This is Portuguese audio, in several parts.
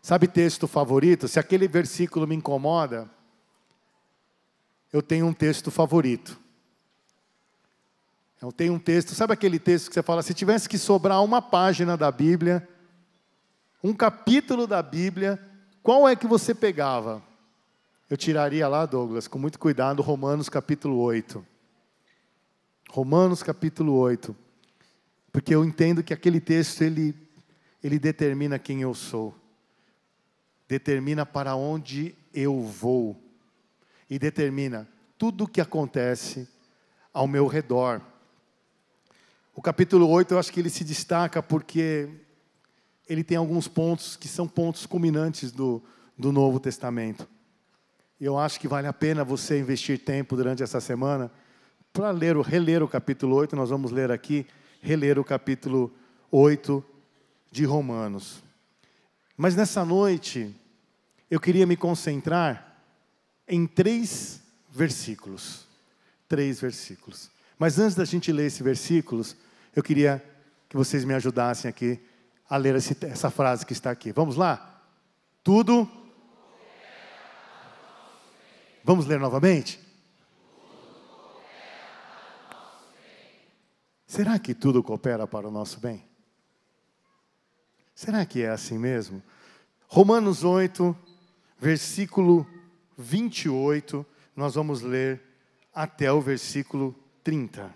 Sabe texto favorito? Se aquele versículo me incomoda, eu tenho um texto favorito. Eu tenho um texto, sabe aquele texto que você fala, se tivesse que sobrar uma página da Bíblia, um capítulo da Bíblia, qual é que você pegava? Eu tiraria lá, Douglas, com muito cuidado, Romanos capítulo 8. Romanos capítulo 8. Porque eu entendo que aquele texto, ele determina quem eu sou. Determina para onde eu vou. E determina tudo o que acontece ao meu redor. O capítulo 8, eu acho que ele se destaca porque ele tem alguns pontos que são pontos culminantes do Novo Testamento. E eu acho que vale a pena você investir tempo durante essa semana para reler o capítulo 8. Nós vamos ler aqui, reler o capítulo 8 de Romanos. Mas nessa noite, eu queria me concentrar em 3 versículos. 3 versículos. Mas antes da gente ler esses versículos, eu queria que vocês me ajudassem aqui a ler essa frase que está aqui. Vamos lá? Tudo. Vamos ler novamente? Será que tudo coopera para o nosso bem? Será que é assim mesmo? Romanos 8, versículo 28, nós vamos ler até o versículo 30.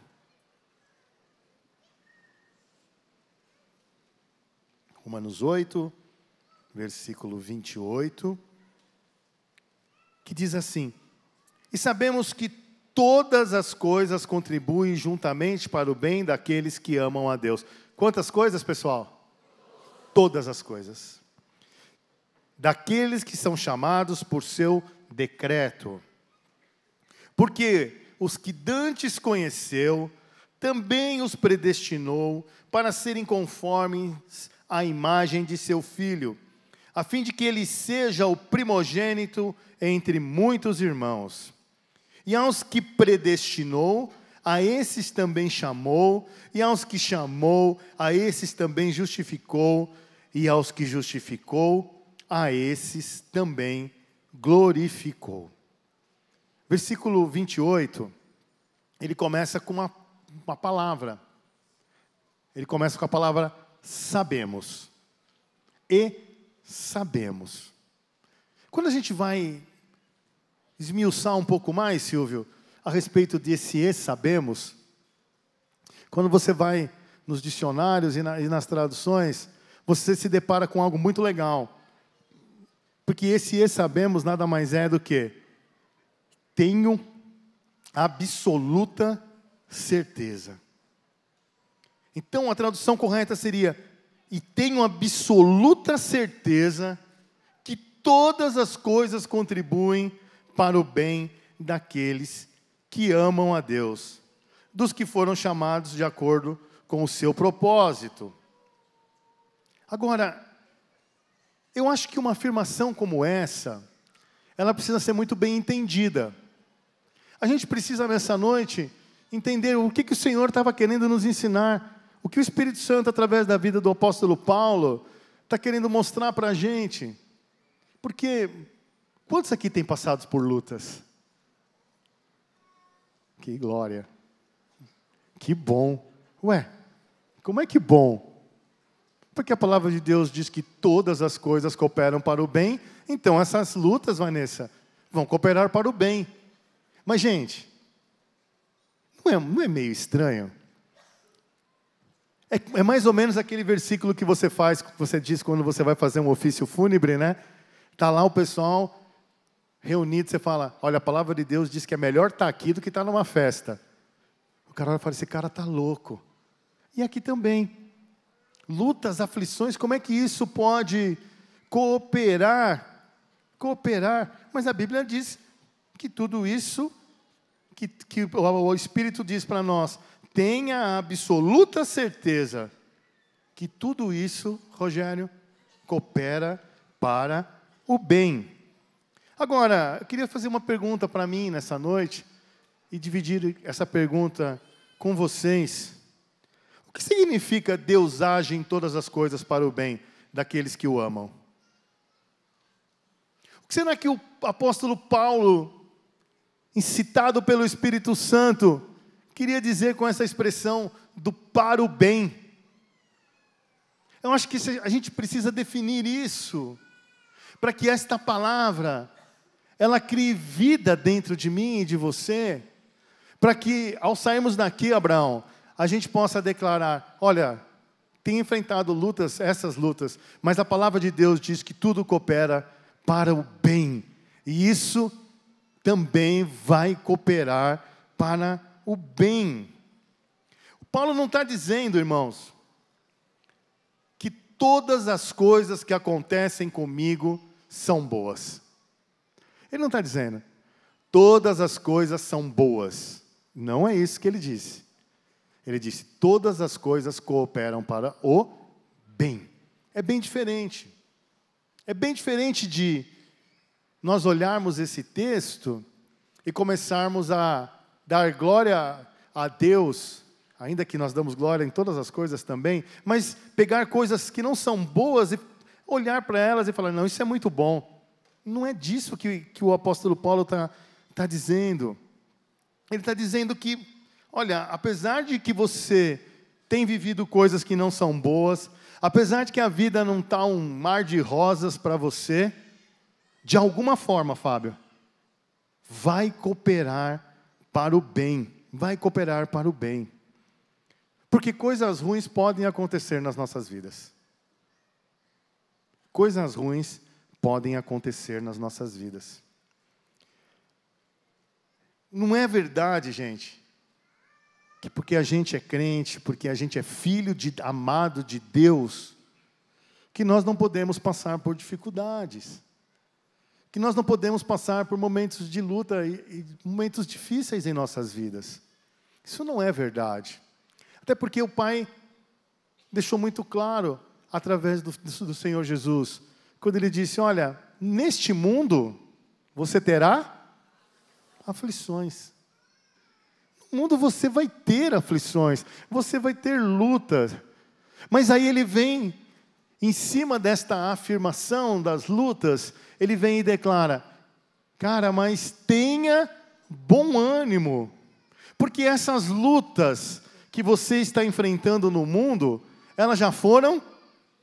Romanos 8, versículo 28, que diz assim: E sabemos que todas as coisas contribuem juntamente para o bem daqueles que amam a Deus. Quantas coisas, pessoal? Todas as coisas. Daqueles que são chamados por seu decreto. Porque os que dantes conheceu, também os predestinou para serem conformes à imagem de seu Filho, a fim de que ele seja o primogênito entre muitos irmãos. E aos que predestinou, a esses também chamou, e aos que chamou, a esses também justificou, e aos que justificou, a esses também glorificou. Versículo 28, ele começa com uma palavra. Ele começa com a palavra sabemos. E sabemos. Quando a gente vai esmiuçar um pouco mais, Silvio, a respeito desse e sabemos, quando você vai nos dicionários e nas traduções, você se depara com algo muito legal. Porque esse e sabemos nada mais é do que tenho absoluta certeza. Então a tradução correta seria: e tenho absoluta certeza que todas as coisas contribuem para o bem daqueles que amam a Deus, dos que foram chamados de acordo com o seu propósito. Agora, eu acho que uma afirmação como essa, ela precisa ser muito bem entendida. A gente precisa nessa noite entender o que o Senhor estava querendo nos ensinar, o que o Espírito Santo, através da vida do apóstolo Paulo, está querendo mostrar para a gente. Porque, quantos aqui têm passado por lutas? Que glória! Que bom! Ué, como é que bom? Porque a palavra de Deus diz que todas as coisas cooperam para o bem, então essas lutas, Vanessa, vão cooperar para o bem. Mas, gente, não é meio estranho? É mais ou menos aquele versículo que você diz quando você vai fazer um ofício fúnebre, né? Está lá o pessoal reunido, você fala, olha, a palavra de Deus diz que é melhor estar aqui do que estar numa festa. O cara vai falar, esse cara está louco. E aqui também. Lutas, aflições, como é que isso pode cooperar? Mas a Bíblia diz que tudo isso, que o Espírito diz para nós, tenha a absoluta certeza que tudo isso, Rogério, coopera para o bem. Agora, eu queria fazer uma pergunta para mim nessa noite e dividir essa pergunta com vocês. O que significa Deus age em todas as coisas para o bem daqueles que o amam? que será que o apóstolo Paulo, incitado pelo Espírito Santo, queria dizer com essa expressão do para o bem? Eu acho que a gente precisa definir isso, para que esta palavra, ela crie vida dentro de mim e de você, para que ao sairmos daqui, Abraão, a gente possa declarar, olha, tem enfrentado lutas, essas lutas, mas a palavra de Deus diz que tudo coopera para o bem, e isso também vai cooperar para o bem. O Paulo não está dizendo, irmãos, que todas as coisas que acontecem comigo são boas. Ele não está dizendo, todas as coisas são boas. Não é isso que ele disse. Ele disse, todas as coisas cooperam para o bem. É bem diferente. É bem diferente de nós olharmos esse texto e começarmos a dar glória a Deus, ainda que nós damos glória em todas as coisas também, mas pegar coisas que não são boas e olhar para elas e falar, não, isso é muito bom. Não é disso que o apóstolo Paulo está dizendo. Ele está dizendo que, olha, apesar de que você tem vivido coisas que não são boas, apesar de que a vida não está um mar de rosas para você, de alguma forma, Fábio, vai cooperar para o bem. Vai cooperar para o bem. Porque coisas ruins podem acontecer nas nossas vidas. Coisas ruins podem acontecer nas nossas vidas. Não é verdade, gente, que porque a gente é crente, porque a gente é filho amado de Deus, que nós não podemos passar por dificuldades, que nós não podemos passar por momentos de luta e momentos difíceis em nossas vidas. Isso não é verdade. Até porque o Pai deixou muito claro, através do Senhor Jesus, quando Ele disse, olha, neste mundo você terá aflições. No mundo você vai ter aflições, você vai ter lutas. Mas aí Ele vem, em cima desta afirmação das lutas, Ele vem e declara, cara, mas tenha bom ânimo, porque essas lutas que você está enfrentando no mundo, elas já foram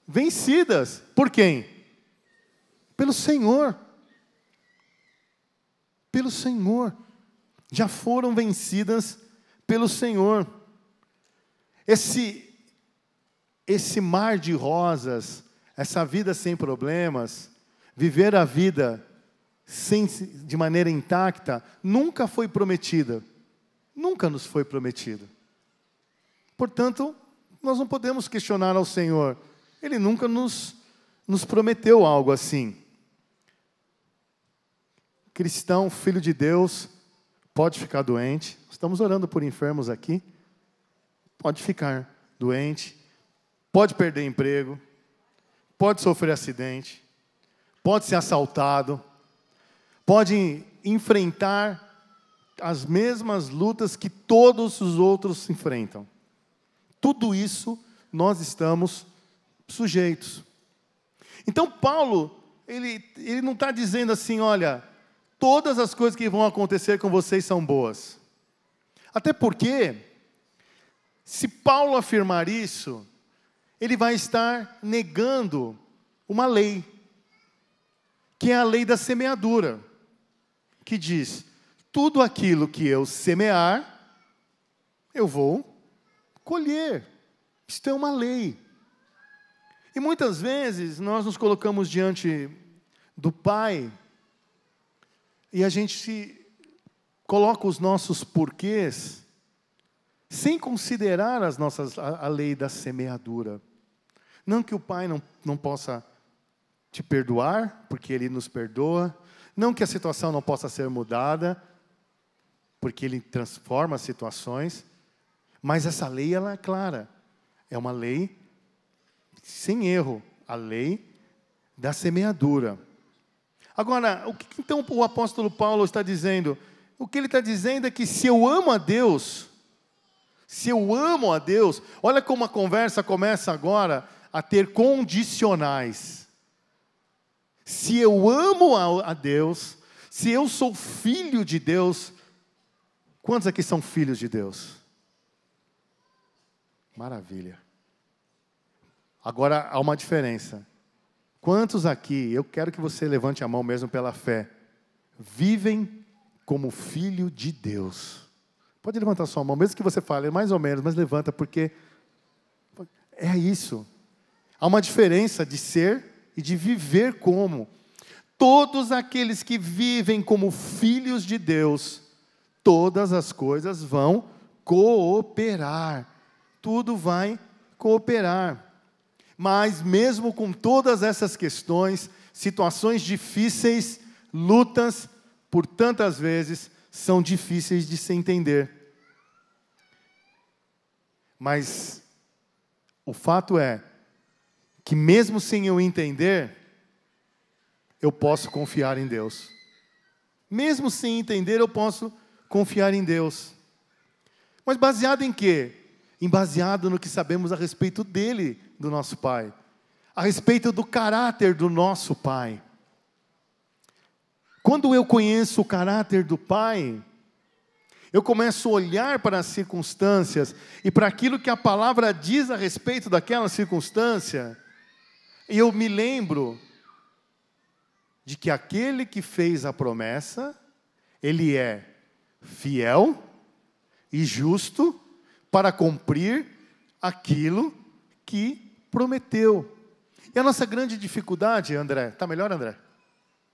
vencidas. Por quem? Pelo Senhor. Pelo Senhor. Já foram vencidas pelo Senhor. Esse mar de rosas, essa vida sem problemas, viver a vida de maneira intacta, nunca foi prometida. Nunca nos foi prometida. Portanto, nós não podemos questionar ao Senhor. Ele nunca nos prometeu algo assim. Cristão, filho de Deus, pode ficar doente. Estamos orando por enfermos aqui. Pode ficar doente. Pode perder emprego. Pode sofrer acidente. Pode ser assaltado. Pode enfrentar as mesmas lutas que todos os outros enfrentam. Tudo isso nós estamos sujeitos. Então Paulo, ele não está dizendo assim, olha, todas as coisas que vão acontecer com vocês são boas. Até porque, se Paulo afirmar isso, ele vai estar negando uma lei, que é a lei da semeadura, que diz, tudo aquilo que eu semear, eu vou colher. Isto é uma lei. E muitas vezes nós nos colocamos diante do Pai e a gente coloca os nossos porquês sem considerar a lei da semeadura. Não que o Pai não possa te perdoar, porque Ele nos perdoa. Não que a situação não possa ser mudada, porque Ele transforma as situações. Mas essa lei, ela é clara. É uma lei sem erro. A lei da semeadura. Agora, o que então o apóstolo Paulo está dizendo? O que ele está dizendo é que se eu amo a Deus, olha como a conversa começa agora a ter condicionais. Se eu amo a Deus, se eu sou filho de Deus, quantos aqui são filhos de Deus? Maravilha. Agora há uma diferença. Quantos aqui, eu quero que você levante a mão mesmo pela fé, vivem como filho de Deus? Pode levantar sua mão, mesmo que você fale mais ou menos, mas levanta, porque é isso. Há uma diferença de ser e de viver como. Todos aqueles que vivem como filhos de Deus, todas as coisas vão cooperar. Tudo vai cooperar. Mas mesmo com todas essas questões, situações difíceis, lutas, por tantas vezes, são difíceis de se entender. Mas o fato é que mesmo sem eu entender, eu posso confiar em Deus. Mesmo sem entender, eu posso confiar em Deus. Mas baseado em quê? Baseado no que sabemos a respeito dele, do nosso Pai. A respeito do caráter do nosso Pai. Quando eu conheço o caráter do Pai, eu começo a olhar para as circunstâncias e para aquilo que a palavra diz a respeito daquela circunstância, e eu me lembro de que aquele que fez a promessa, ele é fiel e justo para cumprir aquilo que prometeu. E a nossa grande dificuldade, André, está melhor, André?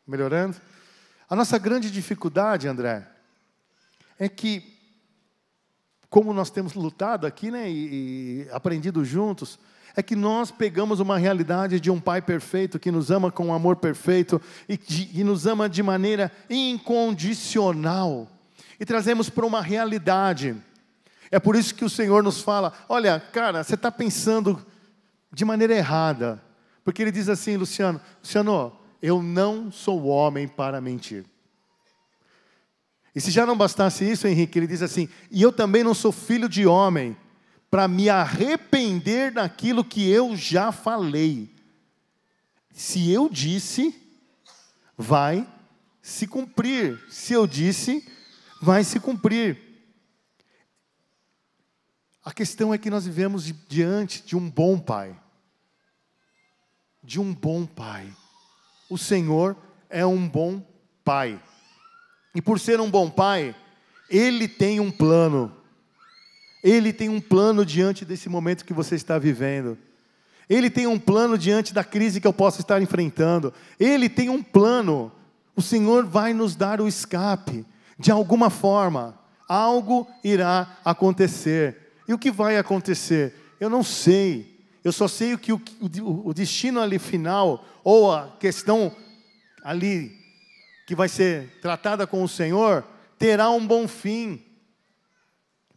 Melhorando? A nossa grande dificuldade, André, é que, como nós temos lutado aqui, né, e aprendido juntos, é que nós pegamos uma realidade de um Pai perfeito, que nos ama com um amor perfeito, e nos ama de maneira incondicional, e trazemos para uma realidade. É por isso que o Senhor nos fala, olha, cara, você está pensando de maneira errada, porque Ele diz assim, Luciano, eu não sou homem para mentir. E se já não bastasse isso, Henrique, ele diz assim, e eu também não sou filho de homem, para me arrepender daquilo que eu já falei. Se eu disse, vai se cumprir. Se eu disse, vai se cumprir. A questão é que nós vivemos diante de um bom Pai. De um bom Pai. O Senhor é um bom Pai. E por ser um bom Pai, Ele tem um plano. Ele tem um plano diante desse momento que você está vivendo. Ele tem um plano diante da crise que eu posso estar enfrentando. Ele tem um plano. O Senhor vai nos dar o escape. De alguma forma, algo irá acontecer. E o que vai acontecer? Eu não sei. Eu só sei que o destino ali final, ou a questão ali que vai ser tratada com o Senhor, terá um bom fim.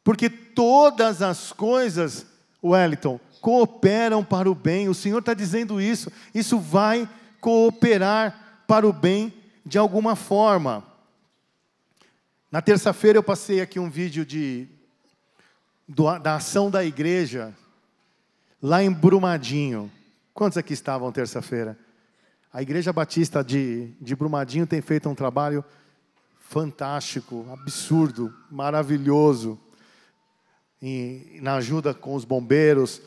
Porque todas as coisas, Wellington, cooperam para o bem. O Senhor está dizendo isso. Isso vai cooperar para o bem de alguma forma. Na terça-feira eu passei aqui um vídeo da ação da igreja, lá em Brumadinho. Quantos aqui estavam terça-feira? A Igreja Batista de Brumadinho tem feito um trabalho fantástico, absurdo, maravilhoso. E na ajuda com os bombeiros,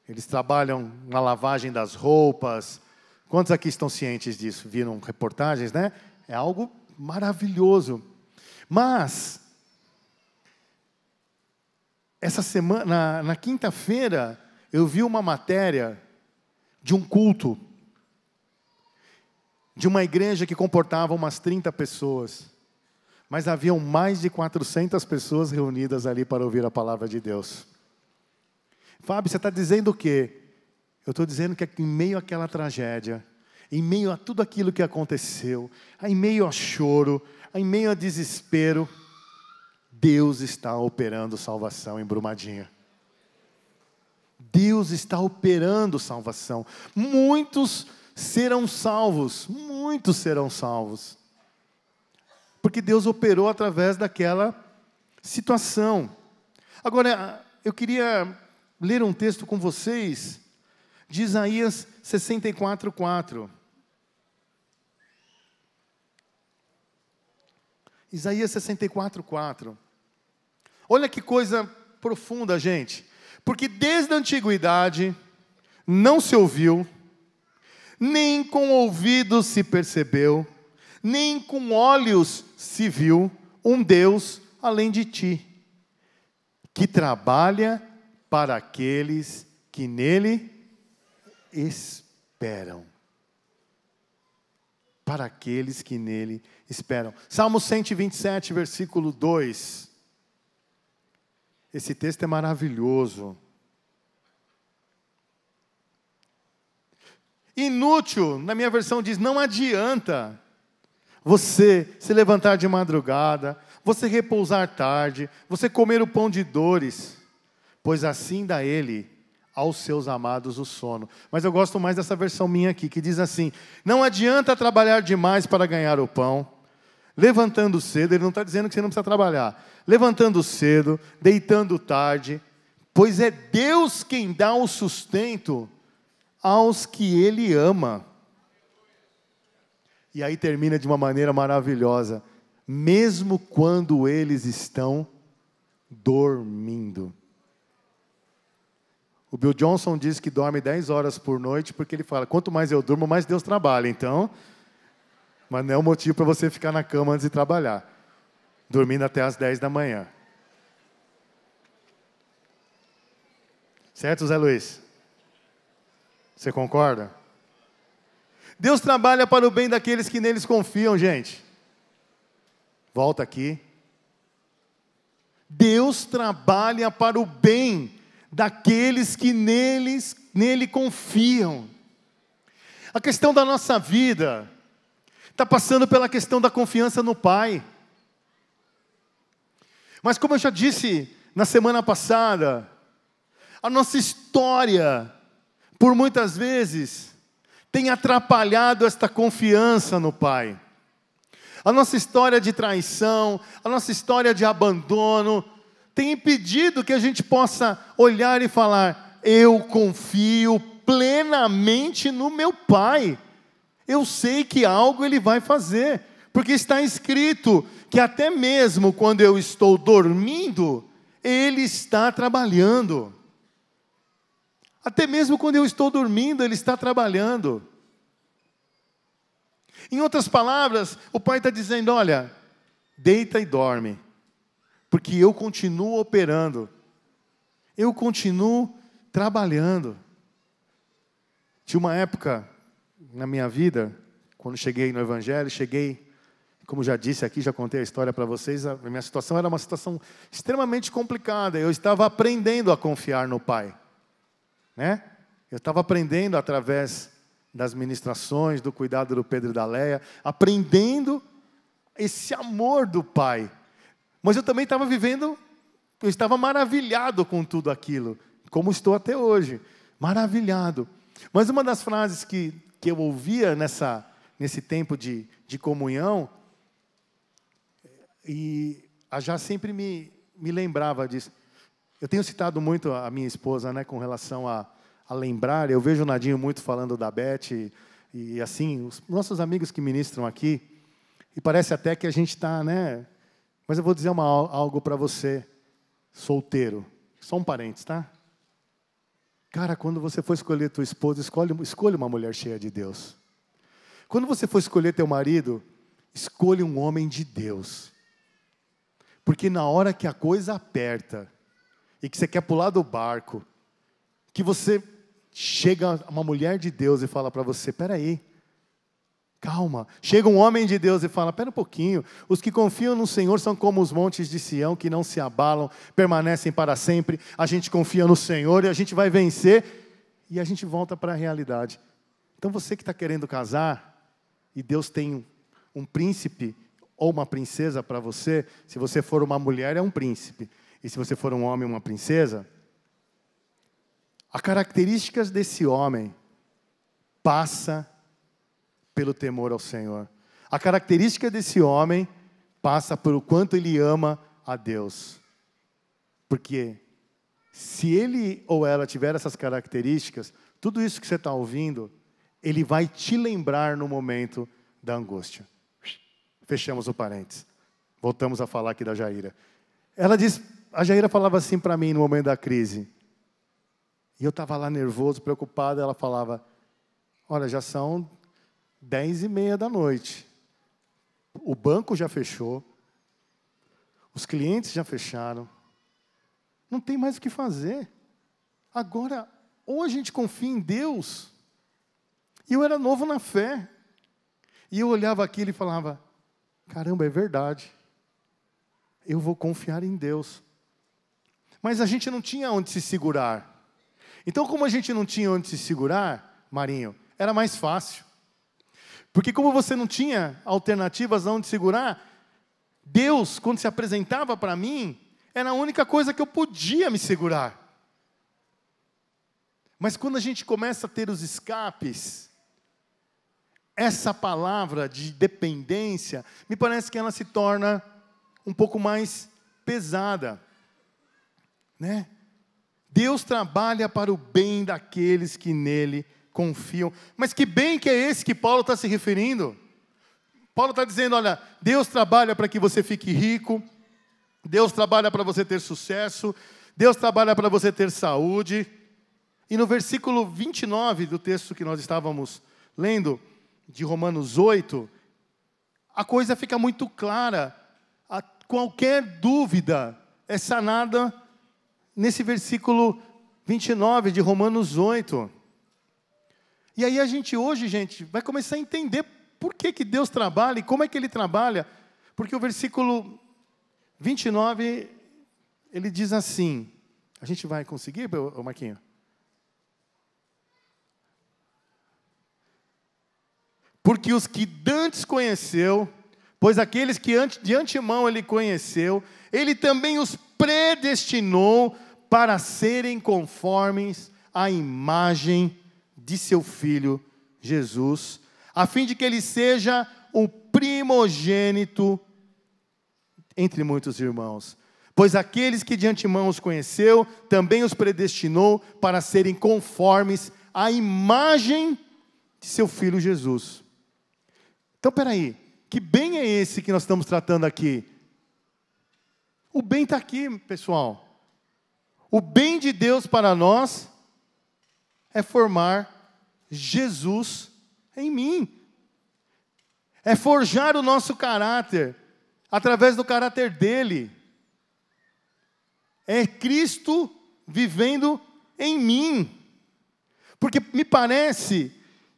eles trabalham na lavagem das roupas. Quantos aqui estão cientes disso? Viram reportagens, né? É algo maravilhoso. Mas, essa semana, na quinta-feira, eu vi uma matéria de um culto, de uma igreja que comportava umas 30 pessoas. Mas haviam mais de 400 pessoas reunidas ali para ouvir a palavra de Deus. Fábio, você está dizendo o quê? Eu estou dizendo que em meio àquela tragédia, em meio a tudo aquilo que aconteceu, em meio a choro, em meio a desespero, Deus está operando salvação em Brumadinho. Deus está operando salvação. Muitos serão salvos, muitos serão salvos. Porque Deus operou através daquela situação. Agora, eu queria ler um texto com vocês, de Isaías 64:4. Isaías 64:4. Olha que coisa profunda, gente. Porque desde a antiguidade não se ouviu, nem com ouvidos se percebeu, nem com olhos se viu um Deus além de ti, que trabalha para aqueles que nele esperam. Para aqueles que nele esperam. Salmo 127, versículo 2. Esse texto é maravilhoso. Inútil, na minha versão diz, não adianta você se levantar de madrugada, você repousar tarde, você comer o pão de dores, pois assim dá ele aos seus amados o sono. Mas eu gosto mais dessa versão minha aqui, que diz assim, não adianta trabalhar demais para ganhar o pão, levantando cedo, ele não está dizendo que você não precisa trabalhar, levantando cedo, deitando tarde, pois é Deus quem dá o sustento aos que Ele ama. E aí termina de uma maneira maravilhosa, mesmo quando eles estão dormindo. O Bill Johnson diz que dorme 10 horas por noite, porque ele fala, quanto mais eu durmo, mais Deus trabalha. Então, mas não é um motivo para você ficar na cama antes de trabalhar, dormindo até as 10 da manhã. Certo, Zé Luiz? Você concorda? Deus trabalha para o bem daqueles que neles confiam, gente. Volta aqui. Deus trabalha para o bem daqueles que nele confiam. A questão da nossa vida está passando pela questão da confiança no Pai. Mas como eu já disse na semana passada, a nossa história, por muitas vezes, tem atrapalhado esta confiança no Pai. A nossa história de traição, a nossa história de abandono, tem impedido que a gente possa olhar e falar, eu confio plenamente no meu Pai. Eu sei que algo Ele vai fazer, porque está escrito que até mesmo quando eu estou dormindo, Ele está trabalhando. Até mesmo quando eu estou dormindo, Ele está trabalhando. Em outras palavras, o Pai está dizendo, olha, deita e dorme, porque eu continuo operando, eu continuo trabalhando. Tinha uma época na minha vida, quando cheguei no Evangelho, como já disse aqui, já contei a história para vocês, a minha situação era uma situação extremamente complicada, eu estava aprendendo a confiar no Pai. Eu estava aprendendo através das ministrações, do cuidado do Pedro e da Leia, aprendendo esse amor do Pai. Mas eu também estava vivendo, eu estava maravilhado com tudo aquilo, como estou até hoje, maravilhado. Mas uma das frases que eu ouvia nesse tempo de comunhão, e a já sempre me lembrava disso. Eu tenho citado muito a minha esposa, com relação a lembrar. Eu vejo o Nadinho muito falando da Beth, e assim, os nossos amigos que ministram aqui, e parece até que a gente está, Mas eu vou dizer algo para você, solteiro, só um parênteses, tá? Cara, quando você for escolher tua esposa, escolha uma mulher cheia de Deus. Quando você for escolher teu marido, escolha um homem de Deus. Porque na hora que a coisa aperta, e que você quer pular do barco, que você chega uma mulher de Deus e fala para você, espera aí, calma. Chega um homem de Deus e fala, espera um pouquinho, os que confiam no Senhor são como os montes de Sião, que não se abalam, permanecem para sempre. A gente confia no Senhor e a gente vai vencer, e a gente volta para a realidade. Então você que está querendo casar, e Deus tem um príncipe ou uma princesa para você, se você for uma mulher é um príncipe, e se você for um homem, uma princesa, as características desse homem passa pelo temor ao Senhor. A característica desse homem passa pelo quanto ele ama a Deus. Porque se ele ou ela tiver essas características, tudo isso que você está ouvindo, ele vai te lembrar no momento da angústia. Fechamos o parênteses. Voltamos a falar aqui da Jaira. Ela diz, a Jaira falava assim para mim no momento da crise. E eu estava lá nervoso, preocupado, ela falava, olha, já são 10h30 da noite. O banco já fechou. Os clientes já fecharam. Não tem mais o que fazer. Agora, ou a gente confia em Deus. E eu era novo na fé. E eu olhava aquilo e falava, caramba, é verdade. Eu vou confiar em Deus. Mas a gente não tinha onde se segurar. Então, como a gente não tinha onde se segurar, Marinho, era mais fácil. Porque como você não tinha alternativas onde segurar, Deus, quando se apresentava para mim, era a única coisa que eu podia me segurar. Mas quando a gente começa a ter os escapes, essa palavra de dependência, me parece que ela se torna um pouco mais pesada, né? Deus trabalha para o bem daqueles que nele confiam. Mas que bem que é esse que Paulo está se referindo? Paulo está dizendo, olha, Deus trabalha para que você fique rico, Deus trabalha para você ter sucesso, Deus trabalha para você ter saúde. E no versículo 29 do texto que nós estávamos lendo, de Romanos 8, a coisa fica muito clara. Qualquer dúvida é sanada nesse versículo 29 de Romanos 8. E aí a gente hoje, gente, vai começar a entender por que Deus trabalha e como é que Ele trabalha. Porque o versículo 29, ele diz assim, a gente vai conseguir, Marquinho? Porque os que dantes conheceu, pois aqueles que de antemão Ele conheceu, Ele também os predestinou para serem conformes à imagem de seu Filho Jesus, a fim de que Ele seja o primogênito entre muitos irmãos. Pois aqueles que de antemão os conheceu, também os predestinou para serem conformes à imagem de seu Filho Jesus. Então, peraí, que bem é esse que nós estamos tratando aqui? O bem está aqui, pessoal. O bem de Deus para nós é formar Jesus em mim. É forjar o nosso caráter através do caráter dele. É Cristo vivendo em mim. Porque me parece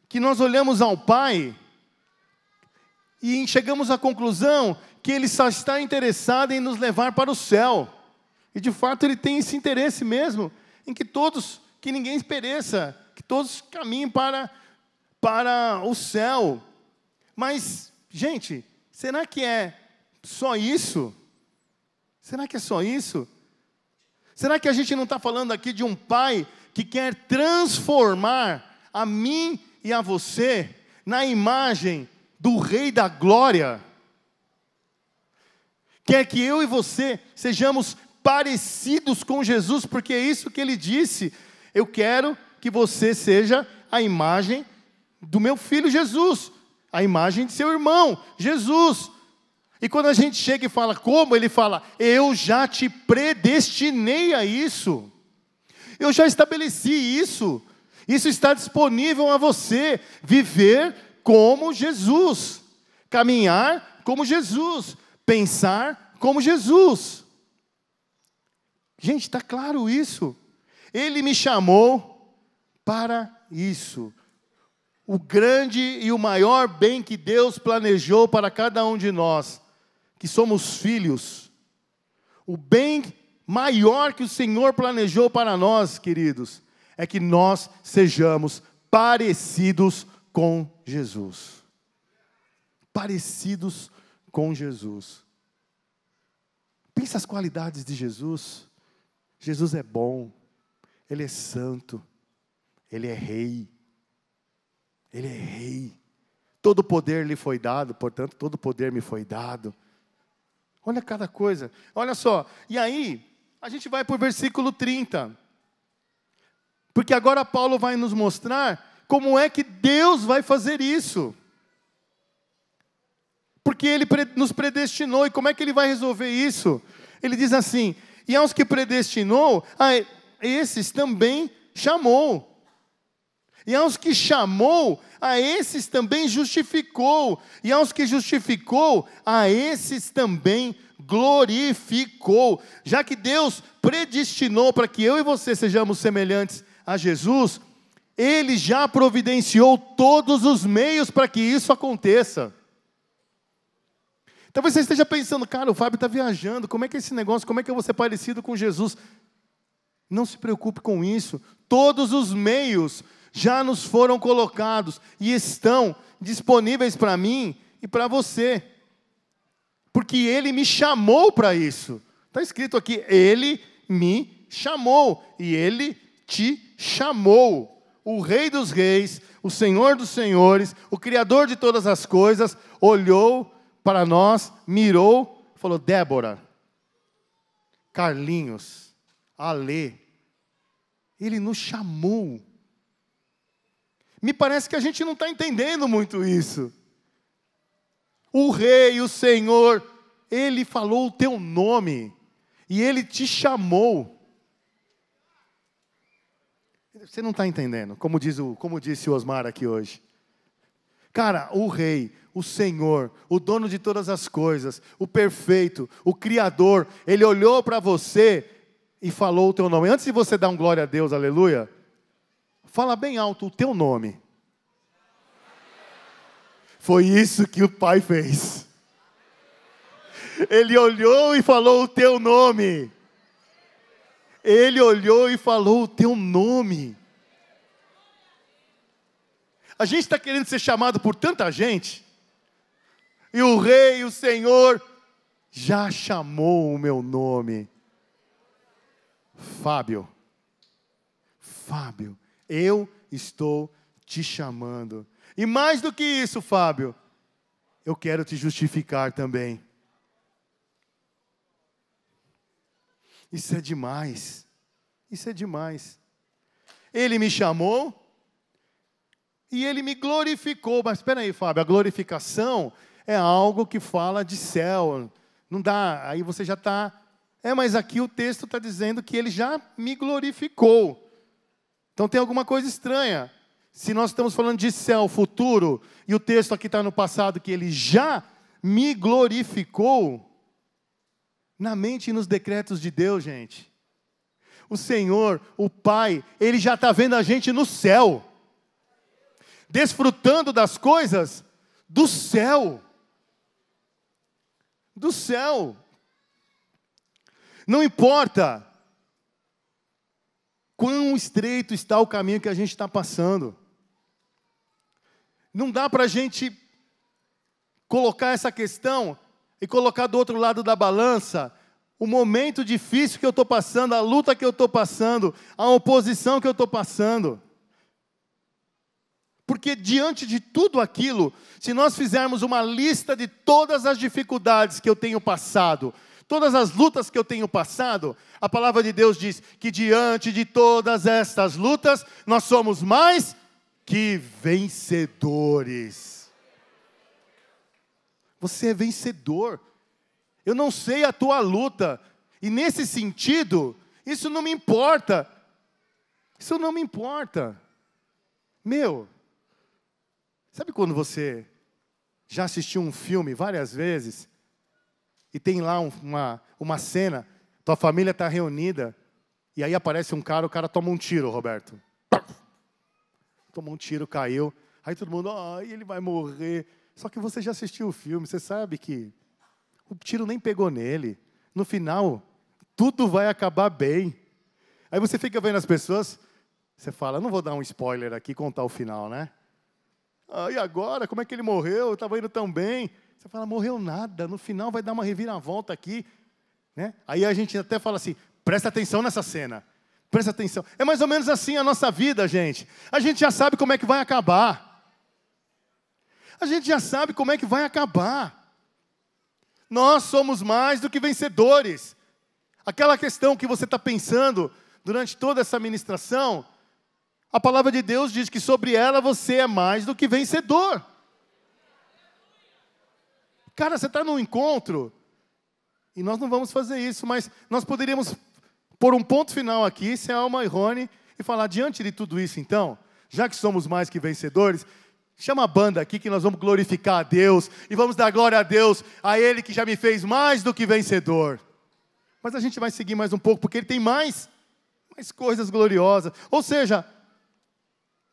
que nós olhamos ao Pai e chegamos à conclusão que Ele só está interessado em nos levar para o céu. E de fato Ele tem esse interesse mesmo, em que ninguém pereça, que todos caminhem para o céu. Mas, gente, será que é só isso? Será que é só isso? Será que a gente não está falando aqui de um Pai que quer transformar a mim e a você na imagem do Rei da Glória? Quer que eu e você sejamos parecidos com Jesus, porque é isso que Ele disse. Eu quero que você seja a imagem do meu filho Jesus, a imagem de seu irmão, Jesus. E quando a gente chega e fala como, Ele fala, eu já te predestinei a isso. Eu já estabeleci isso. Isso está disponível a você, viver como Jesus, caminhar como Jesus, pensar como Jesus. Gente, está claro isso? Ele me chamou para isso. O grande e o maior bem que Deus planejou para cada um de nós, que somos filhos. O bem maior que o Senhor planejou para nós, queridos, é que nós sejamos parecidos com Jesus. Parecidos com Jesus. Pensa as qualidades de Jesus. Jesus é bom, Ele é santo, Ele é rei. Ele é rei. Todo poder lhe foi dado, portanto, todo poder me foi dado. Olha cada coisa. Olha só. E aí, a gente vai para o versículo 30. Porque agora Paulo vai nos mostrar como é que Deus vai fazer isso. Porque Ele nos predestinou. E como é que Ele vai resolver isso? Ele diz assim: e aos que predestinou, a esses também chamou. E aos que chamou, a esses também justificou. E aos que justificou, a esses também glorificou. Já que Deus predestinou para que eu e você sejamos semelhantes a Jesus, Ele já providenciou todos os meios para que isso aconteça. Talvez você esteja pensando: cara, o Fábio está viajando, como é que é esse negócio, como é que eu vou ser parecido com Jesus? Não se preocupe com isso. Todos os meios já nos foram colocados e estão disponíveis para mim e para você. Porque Ele me chamou para isso. Está escrito aqui: Ele me chamou e Ele te chamou. O Rei dos Reis, o Senhor dos Senhores, o Criador de todas as coisas, olhou para nós, mirou, falou: Débora, Carlinhos, Alê, Ele nos chamou. Me parece que a gente não está entendendo muito isso. O Rei, o Senhor, Ele falou o teu nome, e Ele te chamou. Você não está entendendo, como disse o Osmar aqui hoje. Cara, o Rei, o Senhor, o dono de todas as coisas, o perfeito, o Criador, Ele olhou para você e falou o teu nome. Antes de você dar um glória a Deus, aleluia, fala bem alto o teu nome. Foi isso que o Pai fez. Ele olhou e falou o teu nome. Ele olhou e falou o teu nome. A gente está querendo ser chamado por tanta gente, e o Rei, o Senhor, já chamou o meu nome. Fábio, eu estou te chamando. E mais do que isso, Fábio, eu quero te justificar também. Isso é demais. Isso é demais. Ele me chamou e Ele me glorificou. Mas espera aí, Fábio, a glorificação é algo que fala de céu. Não dá, aí você já está... mas aqui o texto está dizendo que Ele já me glorificou. Então tem alguma coisa estranha. Se nós estamos falando de céu futuro, e o texto aqui está no passado, que Ele já me glorificou, na mente e nos decretos de Deus, gente. O Senhor, o Pai, Ele já está vendo a gente no céu, desfrutando das coisas do céu. Do céu. Não importa quão estreito está o caminho que a gente está passando. Não dá para a gente colocar essa questão e colocar do outro lado da balança o momento difícil que eu estou passando, a luta que eu estou passando, a oposição que eu estou passando. Porque diante de tudo aquilo, se nós fizermos uma lista de todas as dificuldades que eu tenho passado, todas as lutas que eu tenho passado, a palavra de Deus diz que diante de todas estas lutas, nós somos mais que vencedores. Você é vencedor. Eu não sei a tua luta, e nesse sentido, isso não me importa. Isso não me importa. Sabe quando você já assistiu um filme várias vezes, e tem lá uma cena, tua família está reunida, e aí aparece um cara, o cara toma um tiro, Roberto. Tomou um tiro, caiu, aí todo mundo, ele vai morrer. Só que você já assistiu o filme, você sabe que o tiro nem pegou nele. No final, tudo vai acabar bem. Aí você fica vendo as pessoas, você fala, não vou dar um spoiler aqui, contar o final, né? E agora, como é que ele morreu? Estava indo tão bem. Você fala, morreu nada, no final vai dar uma reviravolta aqui. Né? Aí a gente até fala assim, presta atenção nessa cena. Presta atenção. É mais ou menos assim a nossa vida, gente. A gente já sabe como é que vai acabar. A gente já sabe como é que vai acabar. Nós somos mais do que vencedores. Aquela questão que você está pensando durante toda essa ministração, a palavra de Deus diz que sobre ela você é mais do que vencedor. Cara, você está num encontro, e nós não vamos fazer isso, mas nós poderíamos pôr um ponto final aqui, Selma e Rony, e falar, diante de tudo isso, então, já que somos mais que vencedores, chama a banda aqui que nós vamos glorificar a Deus, e vamos dar glória a Deus, a Ele que já me fez mais do que vencedor. Mas a gente vai seguir mais um pouco, porque Ele tem mais coisas gloriosas. Ou seja,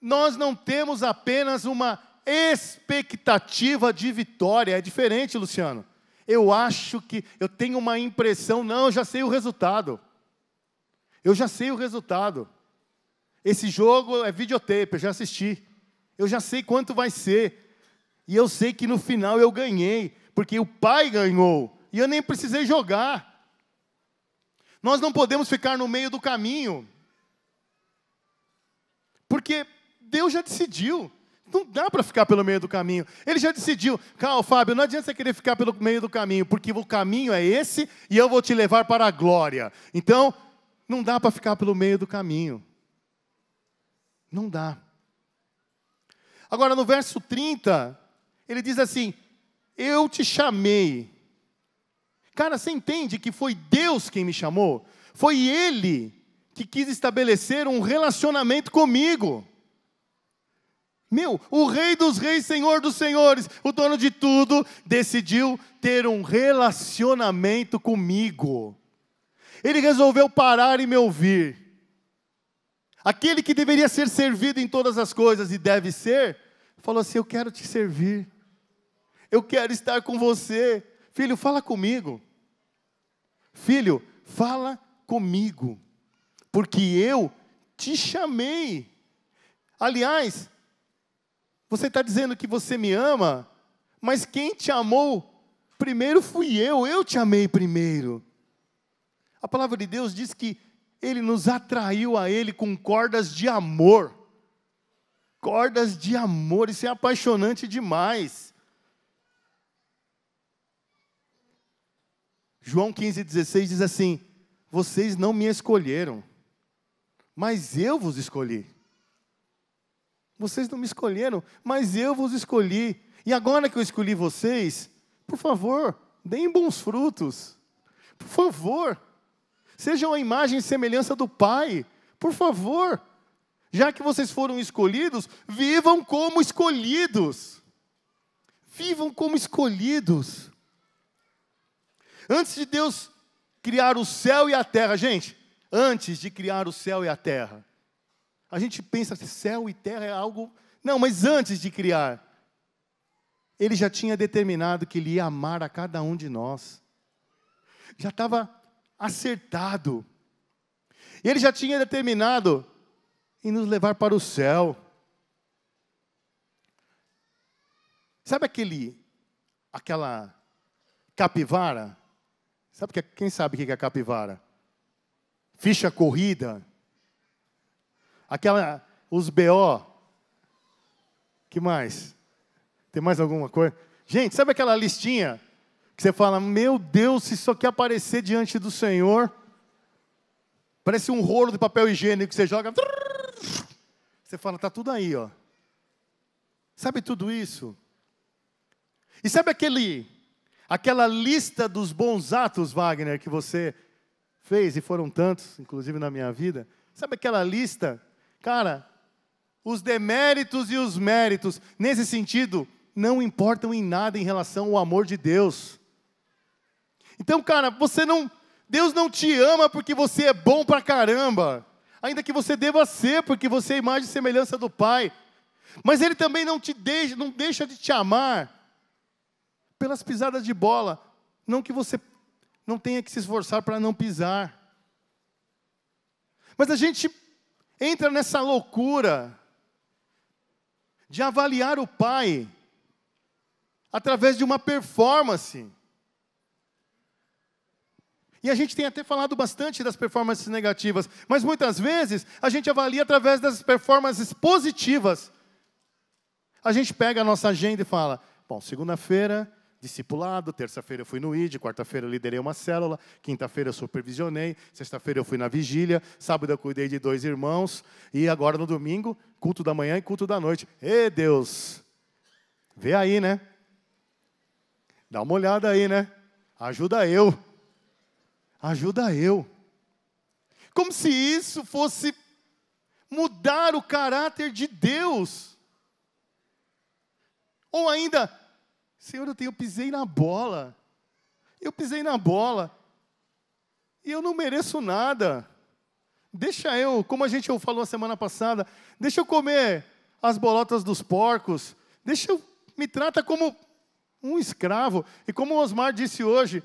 nós não temos apenas uma expectativa de vitória. É diferente, Luciano. Eu acho que, eu tenho uma impressão, não, eu já sei o resultado. Eu já sei o resultado. Esse jogo é videotape, eu já assisti. Eu já sei quanto vai ser. E eu sei que no final eu ganhei, porque o Pai ganhou. E eu nem precisei jogar. Nós não podemos ficar no meio do caminho. Porque Deus já decidiu. Não dá para ficar pelo meio do caminho. Ele já decidiu. Calma, Fábio, não adianta você querer ficar pelo meio do caminho, porque o caminho é esse e eu vou te levar para a glória. Então, não dá para ficar pelo meio do caminho. Não dá. Agora, no verso 30, ele diz assim, eu te chamei. Cara, você entende que foi Deus quem me chamou? Foi Ele que quis estabelecer um relacionamento comigo. Meu, o Rei dos Reis, Senhor dos Senhores, o dono de tudo, decidiu ter um relacionamento comigo. Ele resolveu parar e me ouvir. Aquele que deveria ser servido em todas as coisas e deve ser, falou assim, eu quero te servir. Eu quero estar com você. Filho, fala comigo. Filho, fala comigo. Porque eu te chamei. Aliás, você está dizendo que você me ama, mas quem te amou primeiro fui eu te amei primeiro. A palavra de Deus diz que Ele nos atraiu a Ele com cordas de amor. Cordas de amor, isso é apaixonante demais. João 15,16 diz assim, vocês não me escolheram, mas eu vos escolhi. Vocês não me escolheram, mas eu vos escolhi. E agora que eu escolhi vocês, por favor, deem bons frutos. Por favor, sejam a imagem e semelhança do Pai. Por favor, já que vocês foram escolhidos, vivam como escolhidos. Vivam como escolhidos. Antes de Deus criar o céu e a terra, gente, antes de criar o céu e a terra, a gente pensa que céu e terra é algo... Não, mas antes de criar, Ele já tinha determinado que Ele ia amar a cada um de nós. Já estava acertado. Ele já tinha determinado em nos levar para o céu. Sabe aquela capivara? Quem sabe o que é capivara? Ficha corrida. Os BO. Que mais? Tem mais alguma coisa? Gente, sabe aquela listinha que você fala, meu Deus, se isso aqui aparecer diante do Senhor, parece um rolo de papel higiênico que você joga. Você fala, está tudo aí, ó. Sabe tudo isso? E sabe aquela lista dos bons atos, Wagner, que você fez, e foram tantos, inclusive na minha vida? Sabe aquela lista? Cara, os deméritos e os méritos, nesse sentido, não importam em nada em relação ao amor de Deus. Então, cara, Deus não te ama porque você é bom pra caramba, ainda que você deva ser, porque você é a imagem e semelhança do Pai. Mas Ele também não deixa de te amar pelas pisadas de bola, não que você não tenha que se esforçar para não pisar. Mas a gente entra nessa loucura de avaliar o Pai através de uma performance. E a gente tem até falado bastante das performances negativas, mas muitas vezes a gente avalia através das performances positivas. A gente pega a nossa agenda e fala, bom, segunda-feira, discipulado, terça-feira eu fui no ID, quarta-feira eu liderei uma célula, quinta-feira eu supervisionei, sexta-feira eu fui na vigília, sábado eu cuidei de 2 irmãos, e agora no domingo, culto da manhã e culto da noite. Ê, Deus! Vê aí, né? Dá uma olhada aí, né? Ajuda eu. Ajuda eu. Como se isso fosse mudar o caráter de Deus. Ou ainda, Senhor, eu pisei na bola. Eu pisei na bola. E eu não mereço nada. Deixa eu, como a gente falou a semana passada, deixa eu comer as bolotas dos porcos. Me trata como um escravo. E como o Osmar disse hoje,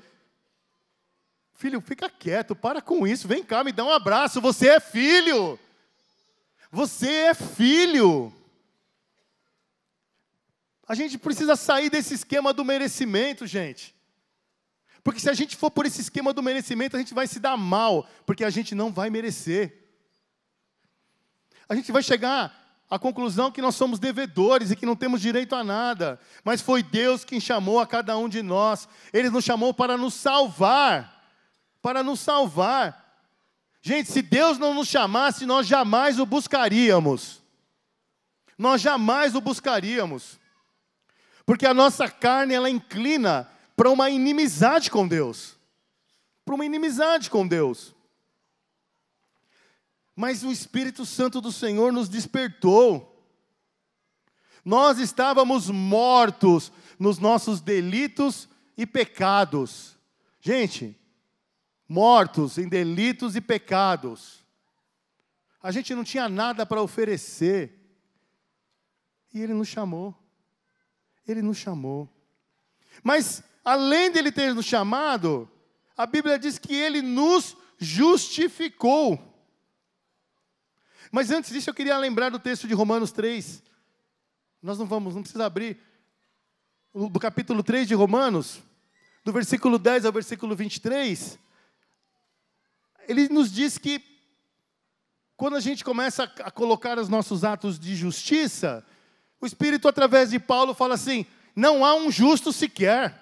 filho, fica quieto, para com isso. Vem cá, me dá um abraço. Você é filho. Você é filho. A gente precisa sair desse esquema do merecimento, gente. Porque se a gente for por esse esquema do merecimento, a gente vai se dar mal, porque a gente não vai merecer. A gente vai chegar à conclusão que nós somos devedores e que não temos direito a nada. Mas foi Deus quem chamou a cada um de nós. Ele nos chamou para nos salvar. Para nos salvar. Gente, se Deus não nos chamasse, nós jamais o buscaríamos. Nós jamais o buscaríamos. Porque a nossa carne, ela inclina para uma inimizade com Deus. Para uma inimizade com Deus. Mas o Espírito Santo do Senhor nos despertou. Nós estávamos mortos nos nossos delitos e pecados. Gente, mortos em delitos e pecados. A gente não tinha nada para oferecer. E Ele nos chamou. Ele nos chamou. Mas, além dele ter nos chamado, a Bíblia diz que Ele nos justificou. Mas antes disso eu queria lembrar do texto de Romanos 3. Nós não precisa abrir. Do capítulo 3 de Romanos, do versículo 10 ao versículo 23. Ele nos diz que quando a gente começa a colocar os nossos atos de justiça, o Espírito, através de Paulo, fala assim: não há um justo sequer.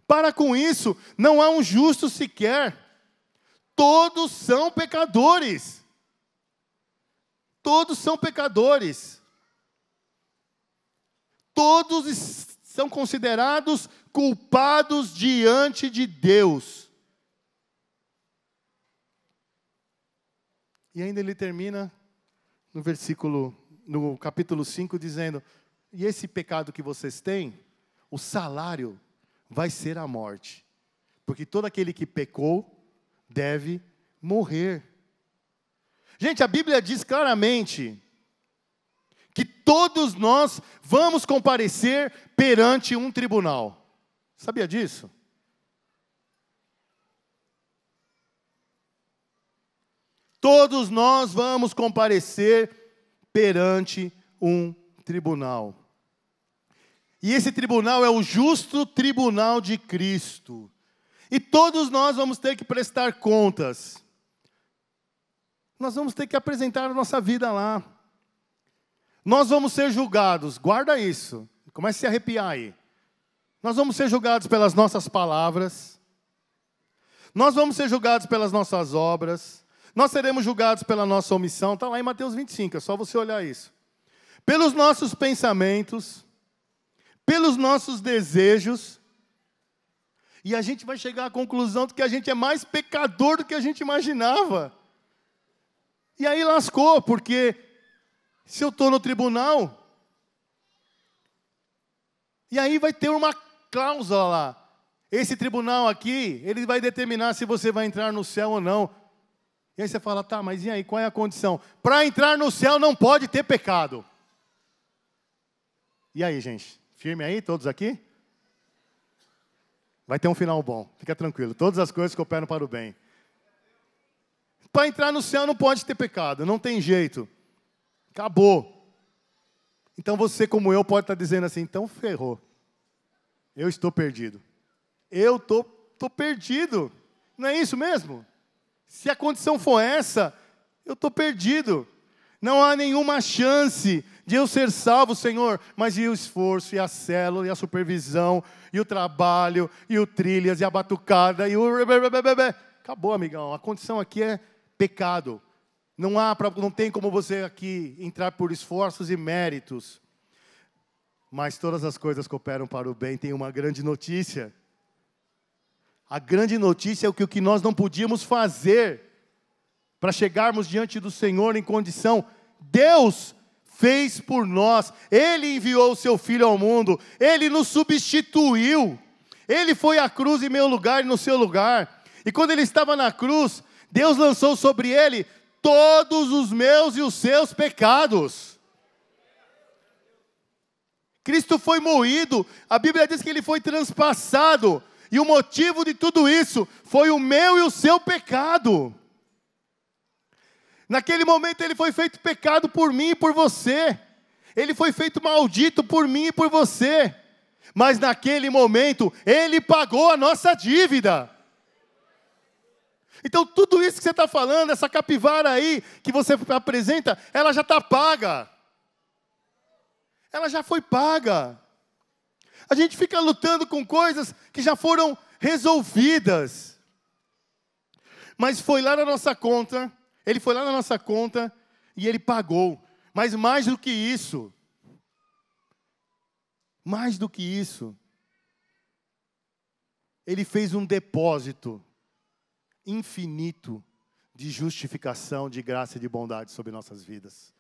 Para com isso, não há um justo sequer. Todos são pecadores. Todos são pecadores. Todos são considerados culpados diante de Deus. E ainda ele termina no capítulo 5, dizendo: e esse pecado que vocês têm, o salário vai ser a morte. Porque todo aquele que pecou deve morrer. Gente, a Bíblia diz claramente que todos nós vamos comparecer perante um tribunal. Sabia disso? Todos nós vamos comparecer perante um tribunal. E esse tribunal é o justo tribunal de Cristo. E todos nós vamos ter que prestar contas. Nós vamos ter que apresentar a nossa vida lá. Nós vamos ser julgados, guarda isso, comece a se arrepiar aí. Nós vamos ser julgados pelas nossas palavras. Nós vamos ser julgados pelas nossas obras. Nós seremos julgados pela nossa omissão. Está lá em Mateus 25, é só você olhar isso. Pelos nossos pensamentos, pelos nossos desejos. E a gente vai chegar à conclusão de que a gente é mais pecador do que a gente imaginava. E aí lascou, porque se eu estou no tribunal, e aí vai ter uma cláusula lá. Esse tribunal aqui, ele vai determinar se você vai entrar no céu ou não. E aí você fala: tá, mas e aí, qual é a condição? Para entrar no céu não pode ter pecado. E aí, gente? Firme aí, todos aqui? Vai ter um final bom, fica tranquilo. Todas as coisas cooperam para o bem. Para entrar no céu não pode ter pecado, não tem jeito. Acabou. Então você, como eu, pode estar dizendo assim: então ferrou. Eu estou perdido. Eu estou perdido. Não é isso mesmo? Se a condição for essa, eu estou perdido. Não há nenhuma chance de eu ser salvo, Senhor. Mas e o esforço, e a célula, e a supervisão, e o trabalho, e o trilhas, e a batucada, e o... Acabou, amigão. A condição aqui é pecado. Não tem como você aqui entrar por esforços e méritos. Mas todas as coisas cooperam para o bem. Tem uma grande notícia. A grande notícia é que o que nós não podíamos fazer para chegarmos diante do Senhor em condição, Deus fez por nós. Ele enviou o seu Filho ao mundo. Ele nos substituiu. Ele foi à cruz em meu lugar e no seu lugar. E quando ele estava na cruz, Deus lançou sobre ele todos os meus e os seus pecados. Cristo foi moído. A Bíblia diz que ele foi transpassado. E o motivo de tudo isso foi o meu e o seu pecado. Naquele momento ele foi feito pecado por mim e por você. Ele foi feito maldito por mim e por você. Mas naquele momento ele pagou a nossa dívida. Então tudo isso que você está falando, essa capivara aí que você apresenta, ela já está paga. Ela já foi paga. A gente fica lutando com coisas que já foram resolvidas. Mas foi lá na nossa conta, ele foi lá na nossa conta e ele pagou. Mas mais do que isso, ele fez um depósito infinito de justificação, de graça e de bondade sobre nossas vidas.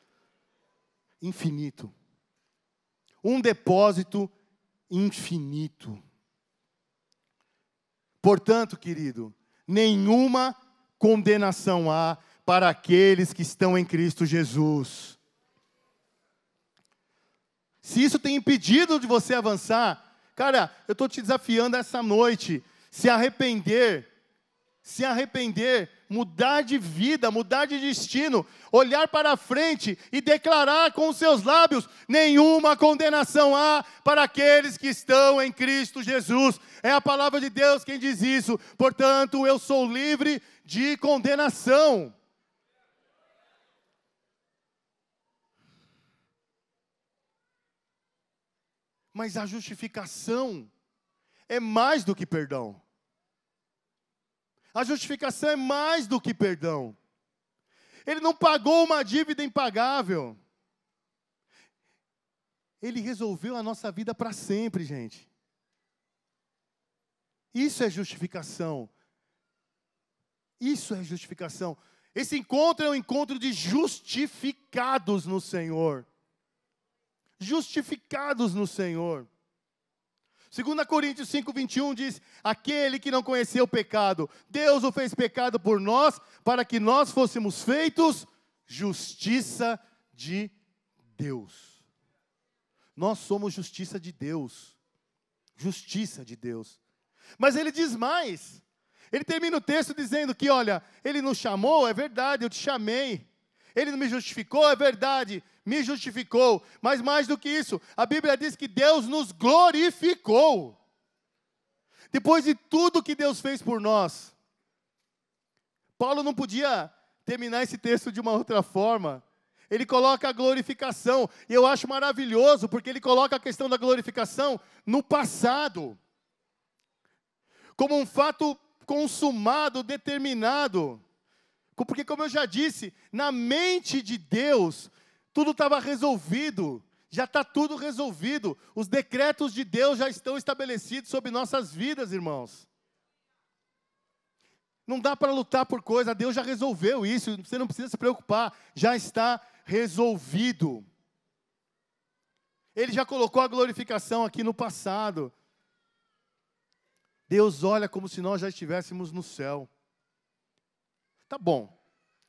Infinito. Um depósito infinito. Portanto, querido, nenhuma condenação há para aqueles que estão em Cristo Jesus. Se isso tem impedido de você avançar, cara, eu estou te desafiando essa noite, se arrepender, mudar de vida, mudar de destino, olhar para frente e declarar com os seus lábios: nenhuma condenação há para aqueles que estão em Cristo Jesus. É a palavra de Deus quem diz isso. Portanto, eu sou livre de condenação. Mas a justificação é mais do que perdão. A justificação é mais do que perdão. Ele não pagou uma dívida impagável. Ele resolveu a nossa vida para sempre, gente. Isso é justificação. Isso é justificação. Esse encontro é um encontro de justificados no Senhor. Justificados no Senhor. 2 Coríntios 5:21 diz: aquele que não conheceu o pecado, Deus o fez pecado por nós, para que nós fôssemos feitos justiça de Deus. Nós somos justiça de Deus. Justiça de Deus. Mas ele diz mais. Ele termina o texto dizendo que, olha, ele nos chamou, é verdade, eu te chamei. Ele não me justificou, é verdade, me justificou. Mas mais do que isso, a Bíblia diz que Deus nos glorificou. Depois de tudo que Deus fez por nós. Paulo não podia terminar esse texto de uma outra forma. Ele coloca a glorificação. E eu acho maravilhoso, porque ele coloca a questão da glorificação no passado. Como um fato consumado, determinado. Porque, como eu já disse, na mente de Deus, tudo estava resolvido. Já está tudo resolvido. Os decretos de Deus já estão estabelecidos sobre nossas vidas, irmãos. Não dá para lutar por coisa, Deus já resolveu isso, você não precisa se preocupar, já está resolvido. Ele já colocou a glorificação aqui no passado. Deus olha como se nós já estivéssemos no céu. Tá bom,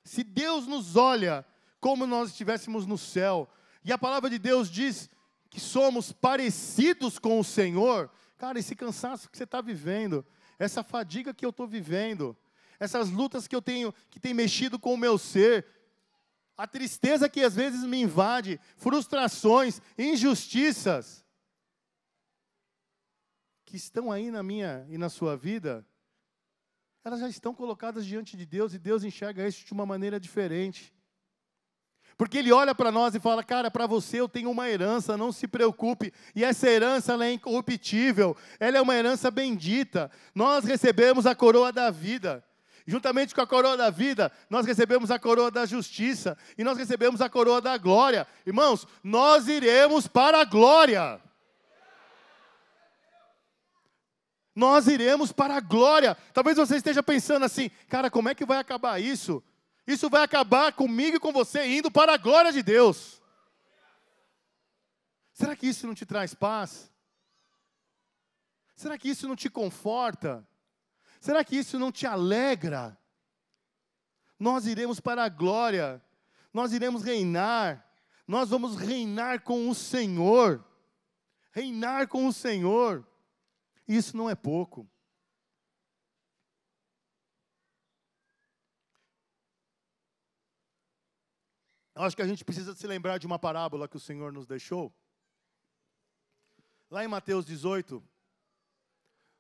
se Deus nos olha como nós estivéssemos no céu, e a palavra de Deus diz que somos parecidos com o Senhor, cara, esse cansaço que você está vivendo, essa fadiga que eu estou vivendo, essas lutas que eu tenho, que tem mexido com o meu ser, a tristeza que às vezes me invade, frustrações, injustiças, que estão aí na minha e na sua vida, elas já estão colocadas diante de Deus e Deus enxerga isso de uma maneira diferente. Porque Ele olha para nós e fala: cara, para você eu tenho uma herança, não se preocupe. E essa herança ela é incorruptível, ela é uma herança bendita. Nós recebemos a coroa da vida. Juntamente com a coroa da vida, nós recebemos a coroa da justiça. E nós recebemos a coroa da glória. Irmãos, nós iremos para a glória. Nós iremos para a glória. Talvez você esteja pensando assim, cara, como é que vai acabar isso? Isso vai acabar comigo e com você indo para a glória de Deus. Será que isso não te traz paz? Será que isso não te conforta? Será que isso não te alegra? Nós iremos para a glória. Nós iremos reinar. Nós vamos reinar com o Senhor. Reinar com o Senhor. Isso não é pouco. Eu acho que a gente precisa se lembrar de uma parábola que o Senhor nos deixou. Lá em Mateus 18,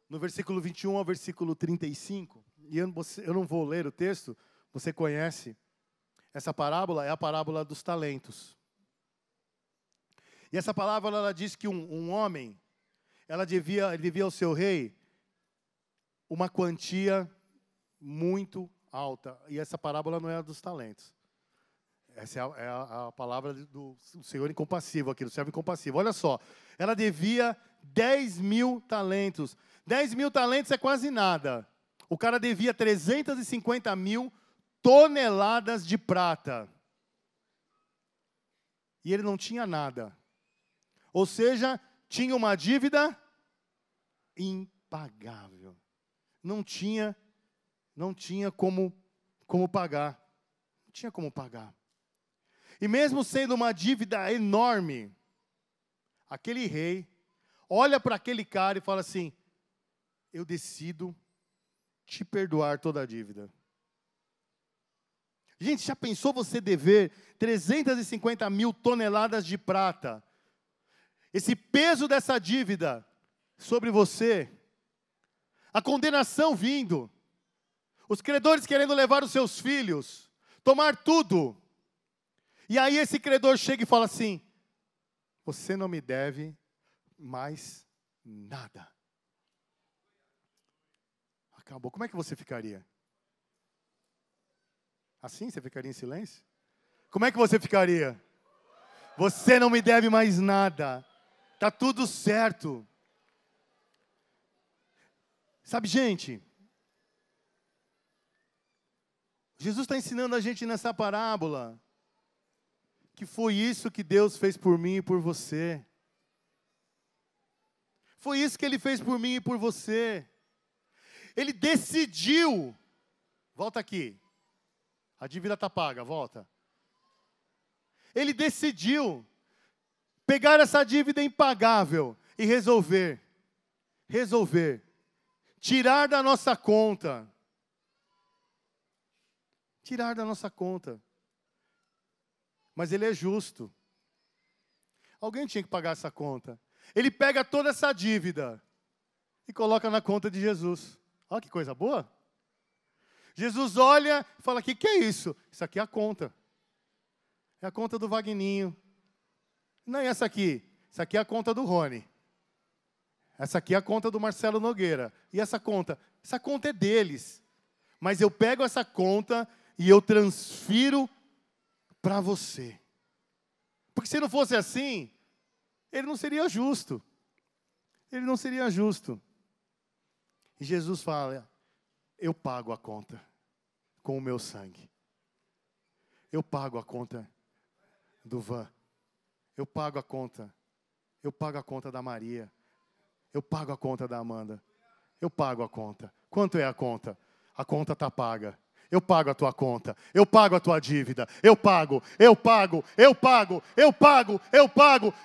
no versículo 21 ao versículo 35. E eu não vou ler o texto, você conhece. Essa parábola é a parábola dos talentos. E essa parábola, ela diz que um homem, ele devia ao seu rei uma quantia muito alta. E essa parábola não é a dos talentos. Essa é a palavra do Senhor incompassível aqui, do servo incompassível. Olha só, ela devia 10.000 talentos. 10.000 talentos é quase nada. O cara devia 350.000 toneladas de prata. E ele não tinha nada. Ou seja, tinha uma dívida impagável. Não tinha como pagar. Não tinha como pagar. E mesmo sendo uma dívida enorme, aquele rei olha para aquele cara e fala assim, eu decido te perdoar toda a dívida. Gente, já pensou você dever 350.000 toneladas de prata? Esse peso dessa dívida sobre você, a condenação vindo, os credores querendo levar os seus filhos, tomar tudo. E aí esse credor chega e fala assim, você não me deve mais nada. Acabou. Como é que você ficaria? Assim? Você ficaria em silêncio? Como é que você ficaria? Você não me deve mais nada. Está tudo certo. Sabe, gente, Jesus está ensinando a gente nessa parábola que foi isso que Deus fez por mim e por você. Foi isso que Ele fez por mim e por você. Ele decidiu. Volta aqui. A dívida está paga, volta. Ele decidiu pegar essa dívida impagável e resolver. Tirar da nossa conta. Tirar da nossa conta. Mas Ele é justo. Alguém tinha que pagar essa conta. Ele pega toda essa dívida e coloca na conta de Jesus. Olha que coisa boa. Jesus olha e fala, o que é isso? Isso aqui é a conta. É a conta do Vagninho. Não é essa aqui. Essa aqui é a conta do Rony. Essa aqui é a conta do Marcelo Nogueira. E essa conta? Essa conta é deles. Mas eu pego essa conta e eu transfiro para você. Porque se não fosse assim, ele não seria justo. Ele não seria justo. E Jesus fala, eu pago a conta com o meu sangue. Eu pago a conta do Van. Eu pago a conta. Eu pago a conta da Maria. Eu pago a conta da Amanda. Eu pago a conta. Quanto é a conta? A conta está paga. Eu pago a tua conta, eu pago a tua dívida, eu pago.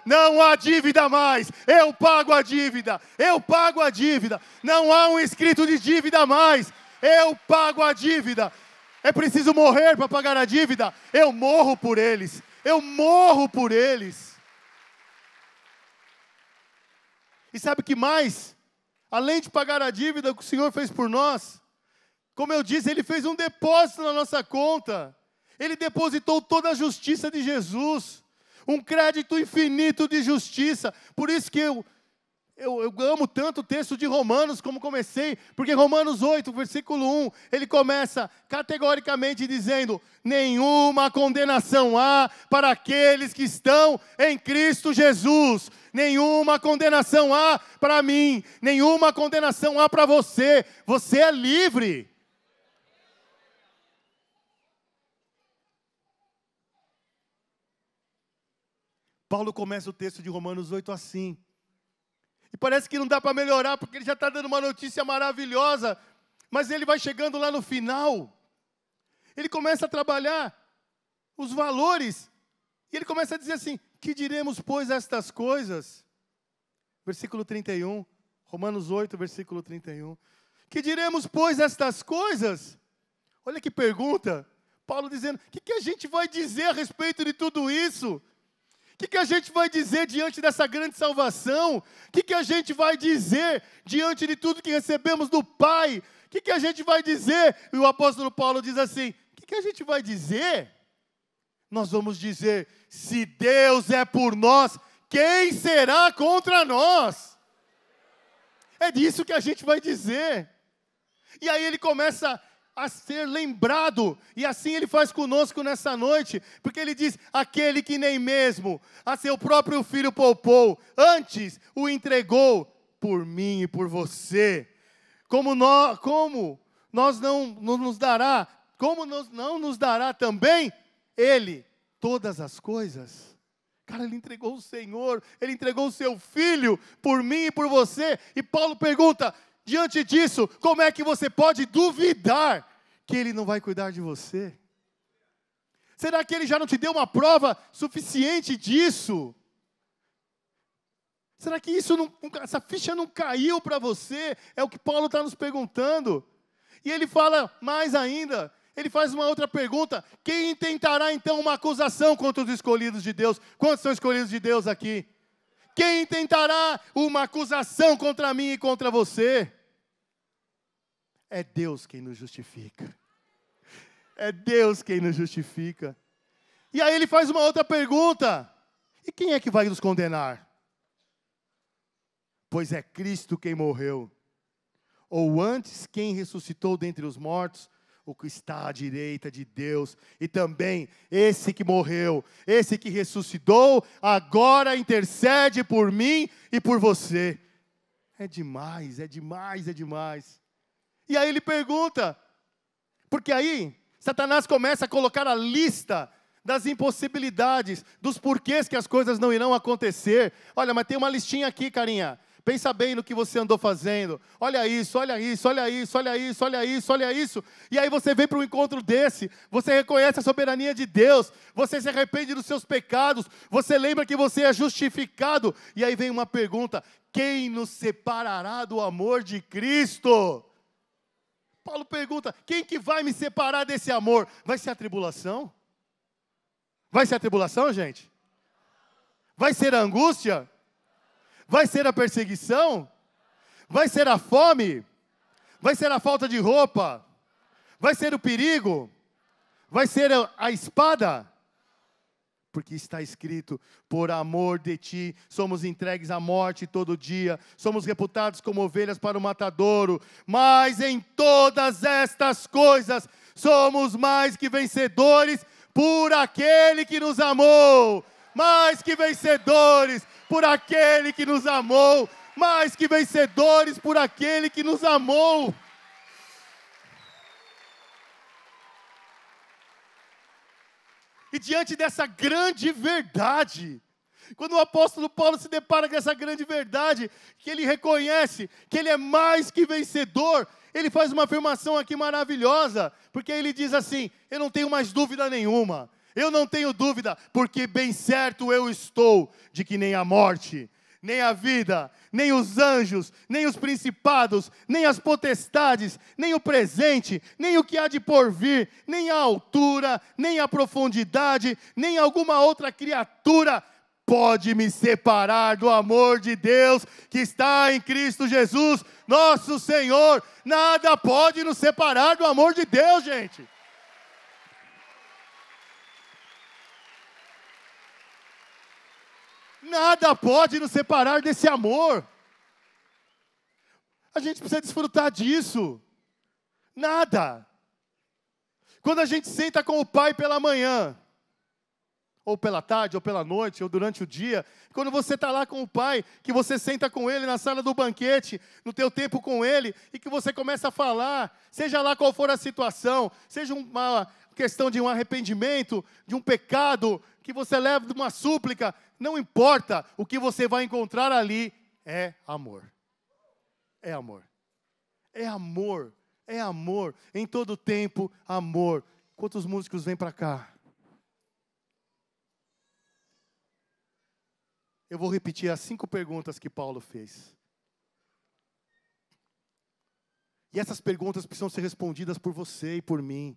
Não há dívida mais, eu pago a dívida. Não há um escrito de dívida mais, eu pago a dívida. É preciso morrer para pagar a dívida, eu morro por eles. E sabe o que mais? Além de pagar a dívida que o Senhor fez por nós, como eu disse, Ele fez um depósito na nossa conta. Ele depositou toda a justiça de Jesus. Um crédito infinito de justiça. Por isso que eu amo tanto o texto de Romanos, como comecei, porque Romanos 8, versículo 1, ele começa categoricamente dizendo: nenhuma condenação há para aqueles que estão em Cristo Jesus. Nenhuma condenação há para mim, nenhuma condenação há para você. Você é livre. Paulo começa o texto de Romanos 8 assim. E parece que não dá para melhorar, porque ele já está dando uma notícia maravilhosa. Mas ele vai chegando lá no final. Ele começa a trabalhar os valores. E ele começa a dizer assim: que diremos, pois, estas coisas? Versículo 31. Romanos 8, versículo 31. Que diremos, pois, estas coisas? Olha que pergunta. Paulo dizendo: o que a gente vai dizer a respeito de tudo isso? O que a gente vai dizer diante dessa grande salvação? O que a gente vai dizer diante de tudo que recebemos do Pai? O que a gente vai dizer? E o apóstolo Paulo diz assim: o que a gente vai dizer? Nós vamos dizer: se Deus é por nós, quem será contra nós? É disso que a gente vai dizer. E aí ele começa a ser lembrado, e assim ele faz conosco nessa noite, porque ele diz: aquele que nem mesmo a seu próprio filho poupou, antes o entregou por mim e por você, como não nos dará também ele todas as coisas? Cara, ele entregou o Senhor, ele entregou o seu filho por mim e por você. E Paulo pergunta: diante disso, como é que você pode duvidar que ele não vai cuidar de você? Será que ele já não te deu uma prova suficiente disso? Será que essa ficha não caiu para você? É o que Paulo está nos perguntando. E ele fala mais ainda, ele faz uma outra pergunta: quem intentará então uma acusação contra os escolhidos de Deus? Quantos são escolhidos de Deus aqui? Quem intentará uma acusação contra mim e contra você? É Deus quem nos justifica. É Deus quem nos justifica. E aí ele faz uma outra pergunta: e quem é que vai nos condenar? Pois é Cristo quem morreu, ou antes quem ressuscitou dentre os mortos, o que está à direita de Deus, e também esse que morreu, esse que ressuscitou, agora intercede por mim e por você. É demais, é demais, é demais. E aí ele pergunta, porque aí Satanás começa a colocar a lista das impossibilidades, dos porquês que as coisas não irão acontecer. Olha, mas tem uma listinha aqui, carinha. Pensa bem no que você andou fazendo. Olha isso, olha isso, olha isso, olha isso, olha isso, olha isso. E aí você vem para um encontro desse, você reconhece a soberania de Deus, você se arrepende dos seus pecados, você lembra que você é justificado. E aí vem uma pergunta: quem nos separará do amor de Cristo? Paulo pergunta: quem que vai me separar desse amor? Vai ser a tribulação? Vai ser a tribulação, gente? Vai ser a angústia? Vai ser a perseguição? Vai ser a fome? Vai ser a falta de roupa? Vai ser o perigo? Vai ser a espada? Porque está escrito: por amor de ti, somos entregues à morte todo dia, somos reputados como ovelhas para o matadouro, mas em todas estas coisas, somos mais que vencedores por aquele que nos amou. Mais que vencedores por aquele que nos amou. Mais que vencedores por aquele que nos amou. E diante dessa grande verdade, quando o apóstolo Paulo se depara com essa grande verdade, que ele reconhece que ele é mais que vencedor, ele faz uma afirmação aqui maravilhosa, porque ele diz assim: eu não tenho mais dúvida nenhuma, eu não tenho dúvida, porque bem certo eu estou de que nem a morte, nem a vida, nem os anjos, nem os principados, nem as potestades, nem o presente, nem o que há de por vir, nem a altura, nem a profundidade, nem alguma outra criatura pode me separar do amor de Deus que está em Cristo Jesus, nosso Senhor. Nada pode nos separar do amor de Deus, gente. Nada pode nos separar desse amor. A gente precisa desfrutar disso. Nada. Quando a gente senta com o Pai pela manhã, ou pela tarde, ou pela noite, ou durante o dia, quando você está lá com o Pai, que você senta com Ele na sala do banquete, no teu tempo com Ele, e que você começa a falar, seja lá qual for a situação, seja uma questão de um arrependimento, de um pecado, que você leva de uma súplica, não importa, o que você vai encontrar ali é amor. É amor. É amor. É amor. Em todo tempo, amor. Quantos músicos vêm para cá? Eu vou repetir as 5 perguntas que Paulo fez. E essas perguntas precisam ser respondidas por você e por mim.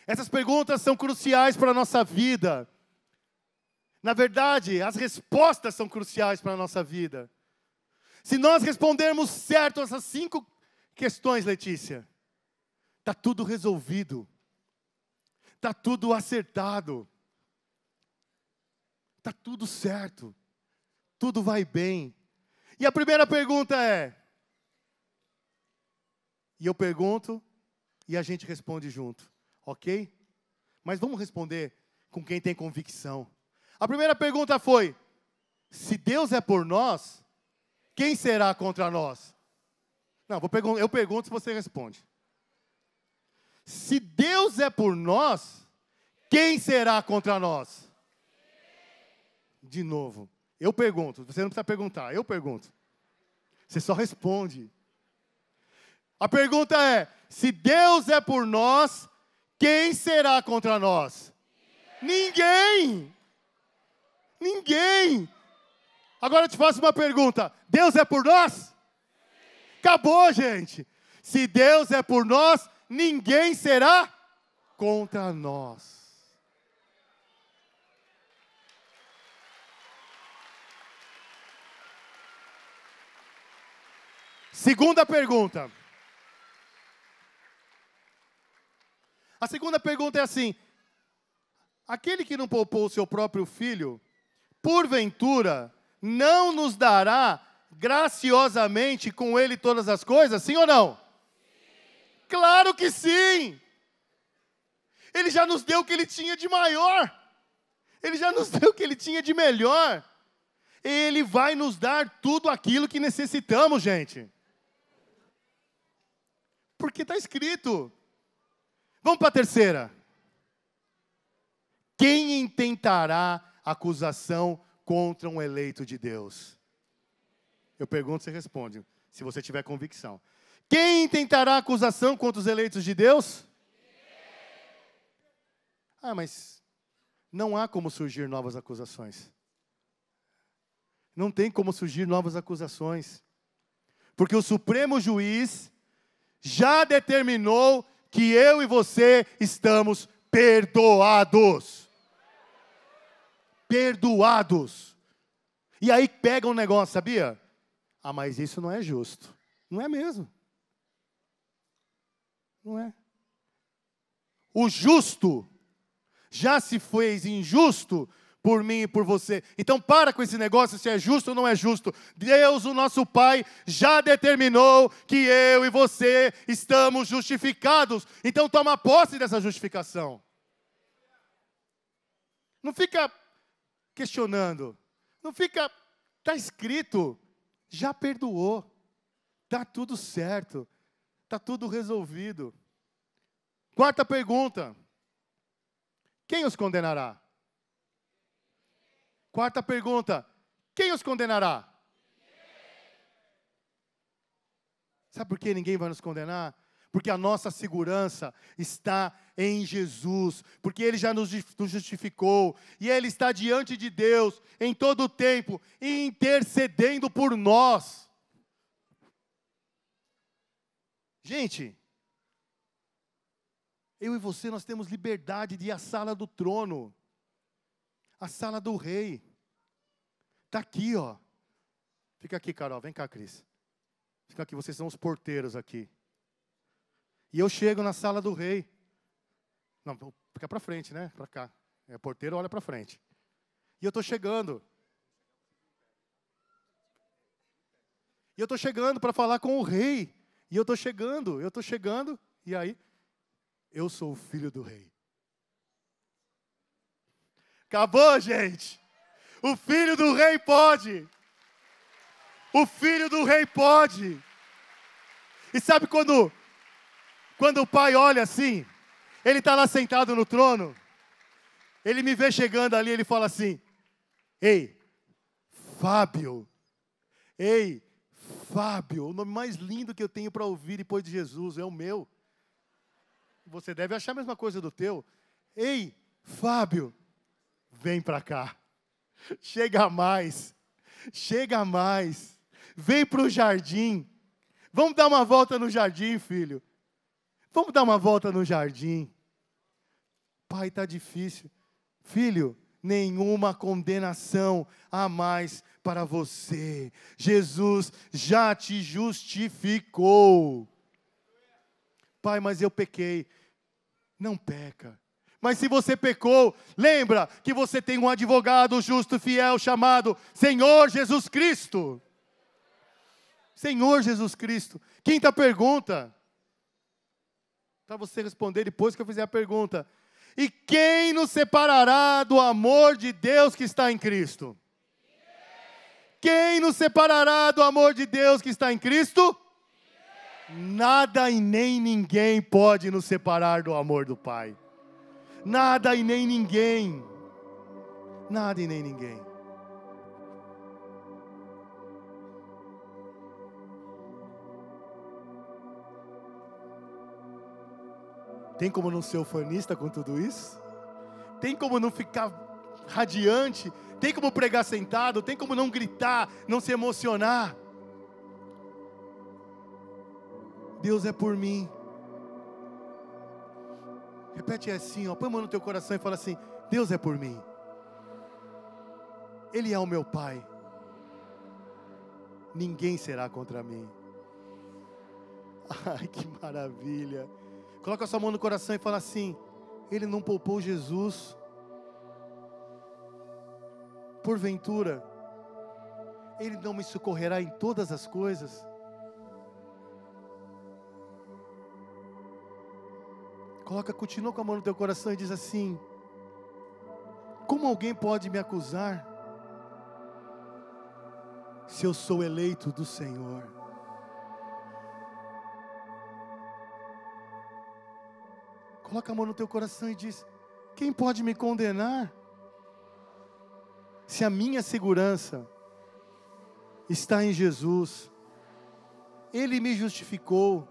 Essas perguntas são cruciais para a nossa vida. Na verdade, as respostas são cruciais para a nossa vida. Se nós respondermos certo essas 5 questões, Letícia, está tudo resolvido. Está tudo acertado. Está tudo certo. Tudo vai bem. E a primeira pergunta é... E eu pergunto e a gente responde junto. Ok? Mas vamos responder com quem tem convicção. A primeira pergunta foi: se Deus é por nós, quem será contra nós? Não, eu pergunto se você responde. Se Deus é por nós, quem será contra nós? De novo, eu pergunto. Você não precisa perguntar, eu pergunto. Você só responde. A pergunta é: se Deus é por nós, quem será contra nós? Ninguém! Ninguém! Agora eu te faço uma pergunta: Deus é por nós? Acabou, gente. Se Deus é por nós, ninguém será contra nós. Segunda pergunta. A segunda pergunta é assim: aquele que não poupou o seu próprio filho, porventura, não nos dará graciosamente com ele todas as coisas? Sim ou não? Sim. Claro que sim! Ele já nos deu o que ele tinha de maior. Ele já nos deu o que ele tinha de melhor. Ele vai nos dar tudo aquilo que necessitamos, gente. Porque está escrito. Vamos para a terceira. Quem intentará acusação contra um eleito de Deus? Eu pergunto, você responde, se você tiver convicção. Quem intentará acusação contra os eleitos de Deus? Ah, mas não há como surgir novas acusações. Não tem como surgir novas acusações. Porque o Supremo Juiz já determinou que eu e você estamos perdoados. Perdoados. E aí pega um negócio, sabia? Ah, mas isso não é justo. Não é mesmo. Não é. O justo já se fez injusto por mim e por você. Então para com esse negócio se é justo ou não é justo. Deus, o nosso Pai, já determinou que eu e você estamos justificados. Então toma posse dessa justificação. Não fica questionando. Não fica... Está escrito. Já perdoou. Está tudo certo. Está tudo resolvido. Quarta pergunta. Quem os condenará? Quarta pergunta. Quem os condenará? Sabe por que ninguém vai nos condenar? Porque a nossa segurança está em Jesus. Porque Ele já nos justificou. E Ele está diante de Deus em todo o tempo, intercedendo por nós. Gente, eu e você, nós temos liberdade de ir à sala do trono. A sala do rei. Está aqui, ó. Fica aqui, Carol. Vem cá, Cris. Fica aqui, vocês são os porteiros aqui. E eu chego na sala do rei. Não, fica para frente, né? Para cá. O porteiro olha para frente. E eu estou chegando. E eu estou chegando para falar com o rei. E eu estou chegando. E aí, eu sou o filho do rei. Acabou, gente. O filho do rei pode. O filho do rei pode. E sabe quando o pai olha assim, ele está lá sentado no trono, ele me vê chegando ali, ele fala assim, ei, Fábio, o nome mais lindo que eu tenho para ouvir depois de Jesus é o meu. Você deve achar a mesma coisa do teu. Ei, Fábio, vem para cá. Chega mais. Vem para o jardim. Vamos dar uma volta no jardim, filho. Vamos dar uma volta no jardim. Pai, está difícil. Filho, nenhuma condenação há mais para você. Jesus já te justificou. Pai, mas eu pequei. Não peca. Mas se você pecou, lembra que você tem um advogado justo e fiel chamado Senhor Jesus Cristo. Senhor Jesus Cristo. Quinta pergunta. Para você responder depois que eu fizer a pergunta. E quem nos separará do amor de Deus que está em Cristo? Quem nos separará do amor de Deus que está em Cristo? Nada e nem ninguém pode nos separar do amor do Pai. Nada e nem ninguém. Nada e nem ninguém. Tem como não ser ufanista com tudo isso? Tem como não ficar radiante? Tem como pregar sentado? Tem como não gritar, não se emocionar? Deus é por mim. Repete assim, ó, põe a mão no teu coração e fala assim, Deus é por mim. Ele é o meu Pai. Ninguém será contra mim. Ai, que maravilha. Coloca a sua mão no coração e fala assim, Ele não poupou Jesus. Porventura, Ele não me socorrerá em todas as coisas? Continua com a mão no teu coração e diz assim, como alguém pode me acusar, se eu sou eleito do Senhor? Coloca a mão no teu coração e diz, quem pode me condenar? Se a minha segurança está em Jesus, Ele me justificou,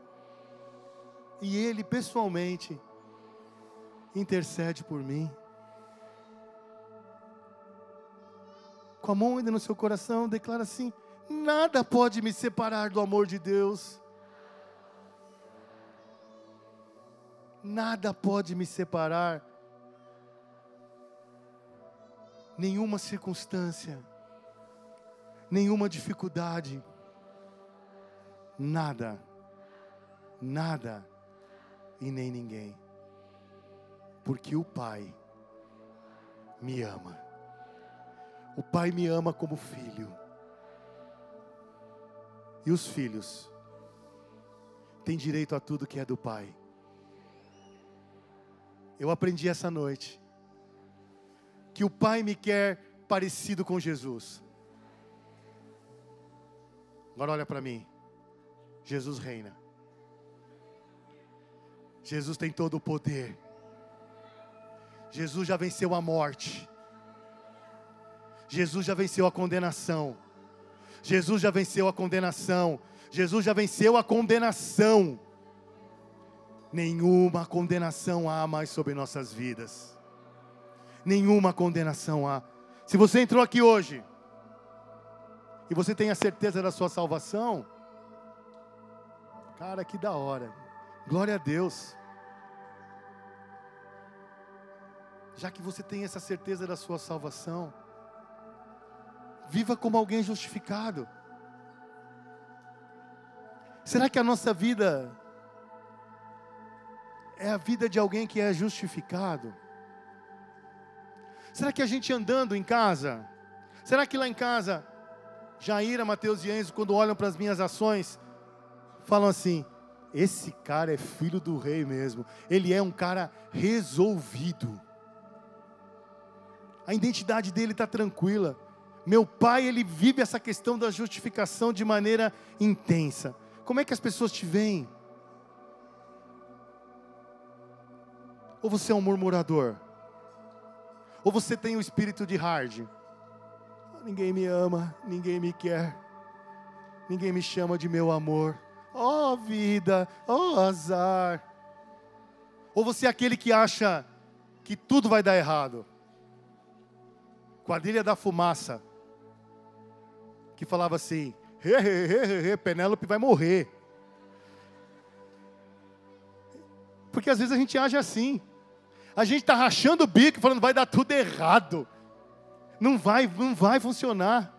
e Ele pessoalmente intercede por mim. Com a mão ainda no seu coração, declara assim, nada pode me separar do amor de Deus. Nada pode me separar. Nenhuma circunstância, nenhuma dificuldade, nada e nem ninguém, porque o Pai me ama. O Pai me ama como filho, e os filhos têm direito a tudo que é do Pai. Eu aprendi essa noite que o Pai me quer parecido com Jesus. Agora olha para mim. Jesus reina. Jesus tem todo o poder. Jesus já venceu a morte. Jesus já venceu a condenação. Jesus já venceu a condenação. Jesus já venceu a condenação. Nenhuma condenação há mais sobre nossas vidas. Nenhuma condenação há. Se você entrou aqui hoje e você tem a certeza da sua salvação, cara, que da hora. Glória a Deus. Já que você tem essa certeza da sua salvação, viva como alguém justificado. Será que a nossa vida é a vida de alguém que é justificado? Será que a gente andando em casa, será que lá em casa Jaira, Mateus e Enzo, quando olham para as minhas ações, falam assim: esse cara é filho do rei mesmo. Ele é um cara resolvido. A identidade dele está tranquila. Meu pai, ele vive essa questão da justificação de maneira intensa. Como é que as pessoas te veem? Ou você é um murmurador? Ou você tem o espírito de hard? Ninguém me ama, ninguém me quer, ninguém me chama de meu amor. Oh vida, oh azar. Ou você é aquele que acha que tudo vai dar errado? Quadrilha da Fumaça, que falava assim: Penélope vai morrer. Porque às vezes a gente age assim. A gente está rachando o bico, falando: vai dar tudo errado. Não vai funcionar.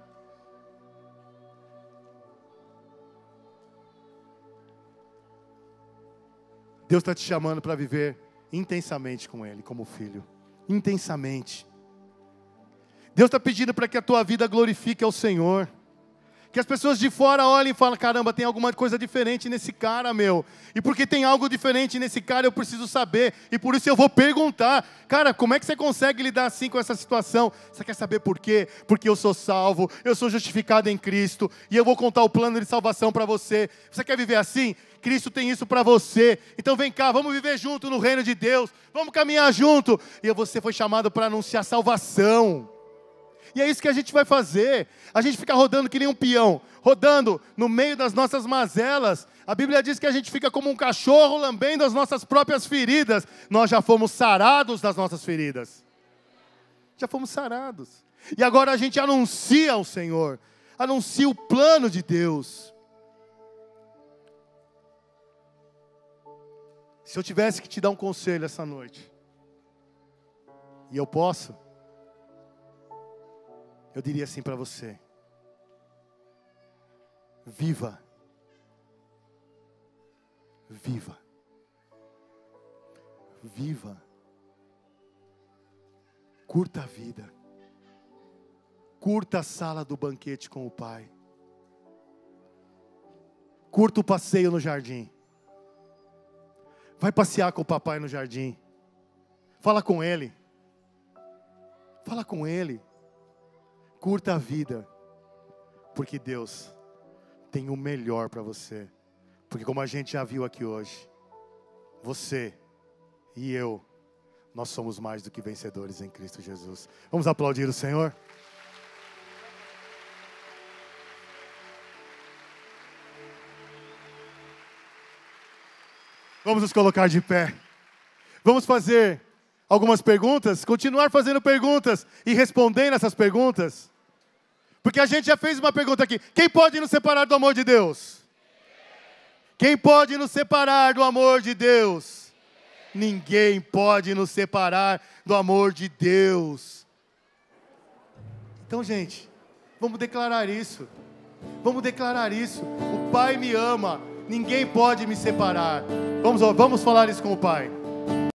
Deus está te chamando para viver intensamente com Ele, como filho. Intensamente. Deus está pedindo para que a tua vida glorifique ao Senhor. Que as pessoas de fora olhem e falem: caramba, tem alguma coisa diferente nesse cara, meu. E porque tem algo diferente nesse cara, eu preciso saber. E por isso eu vou perguntar: cara, como é que você consegue lidar assim com essa situação? Você quer saber por quê? Porque eu sou salvo, eu sou justificado em Cristo. E eu vou contar o plano de salvação para você. Você quer viver assim? Cristo tem isso para você. Então vem cá, vamos viver junto no reino de Deus. Vamos caminhar junto. E você foi chamado para anunciar salvação. E é isso que a gente vai fazer. A gente fica rodando que nem um peão, rodando no meio das nossas mazelas. A Bíblia diz que a gente fica como um cachorro lambendo as nossas próprias feridas. Nós já fomos sarados das nossas feridas. Já fomos sarados. E agora a gente anuncia ao Senhor, anuncia o plano de Deus. Se eu tivesse que te dar um conselho essa noite, e eu posso, eu diria assim para você: viva. Viva. Viva. Curta a vida. Curta a sala do banquete com o Pai. Curta o passeio no jardim. Vai passear com o papai no jardim. Fala com ele. Fala com ele. Curta a vida, porque Deus tem o melhor para você. Porque como a gente já viu aqui hoje, você e eu, nós somos mais do que vencedores em Cristo Jesus. Vamos aplaudir o Senhor? Vamos nos colocar de pé. Vamos fazer algumas perguntas, continuar fazendo perguntas e respondendo essas perguntas. Porque a gente já fez uma pergunta aqui: quem pode nos separar do amor de Deus? Quem pode nos separar do amor de Deus? Ninguém pode nos separar do amor de Deus. Então, gente, vamos declarar isso. Vamos declarar isso. O Pai me ama, ninguém pode me separar. Vamos falar isso com o Pai.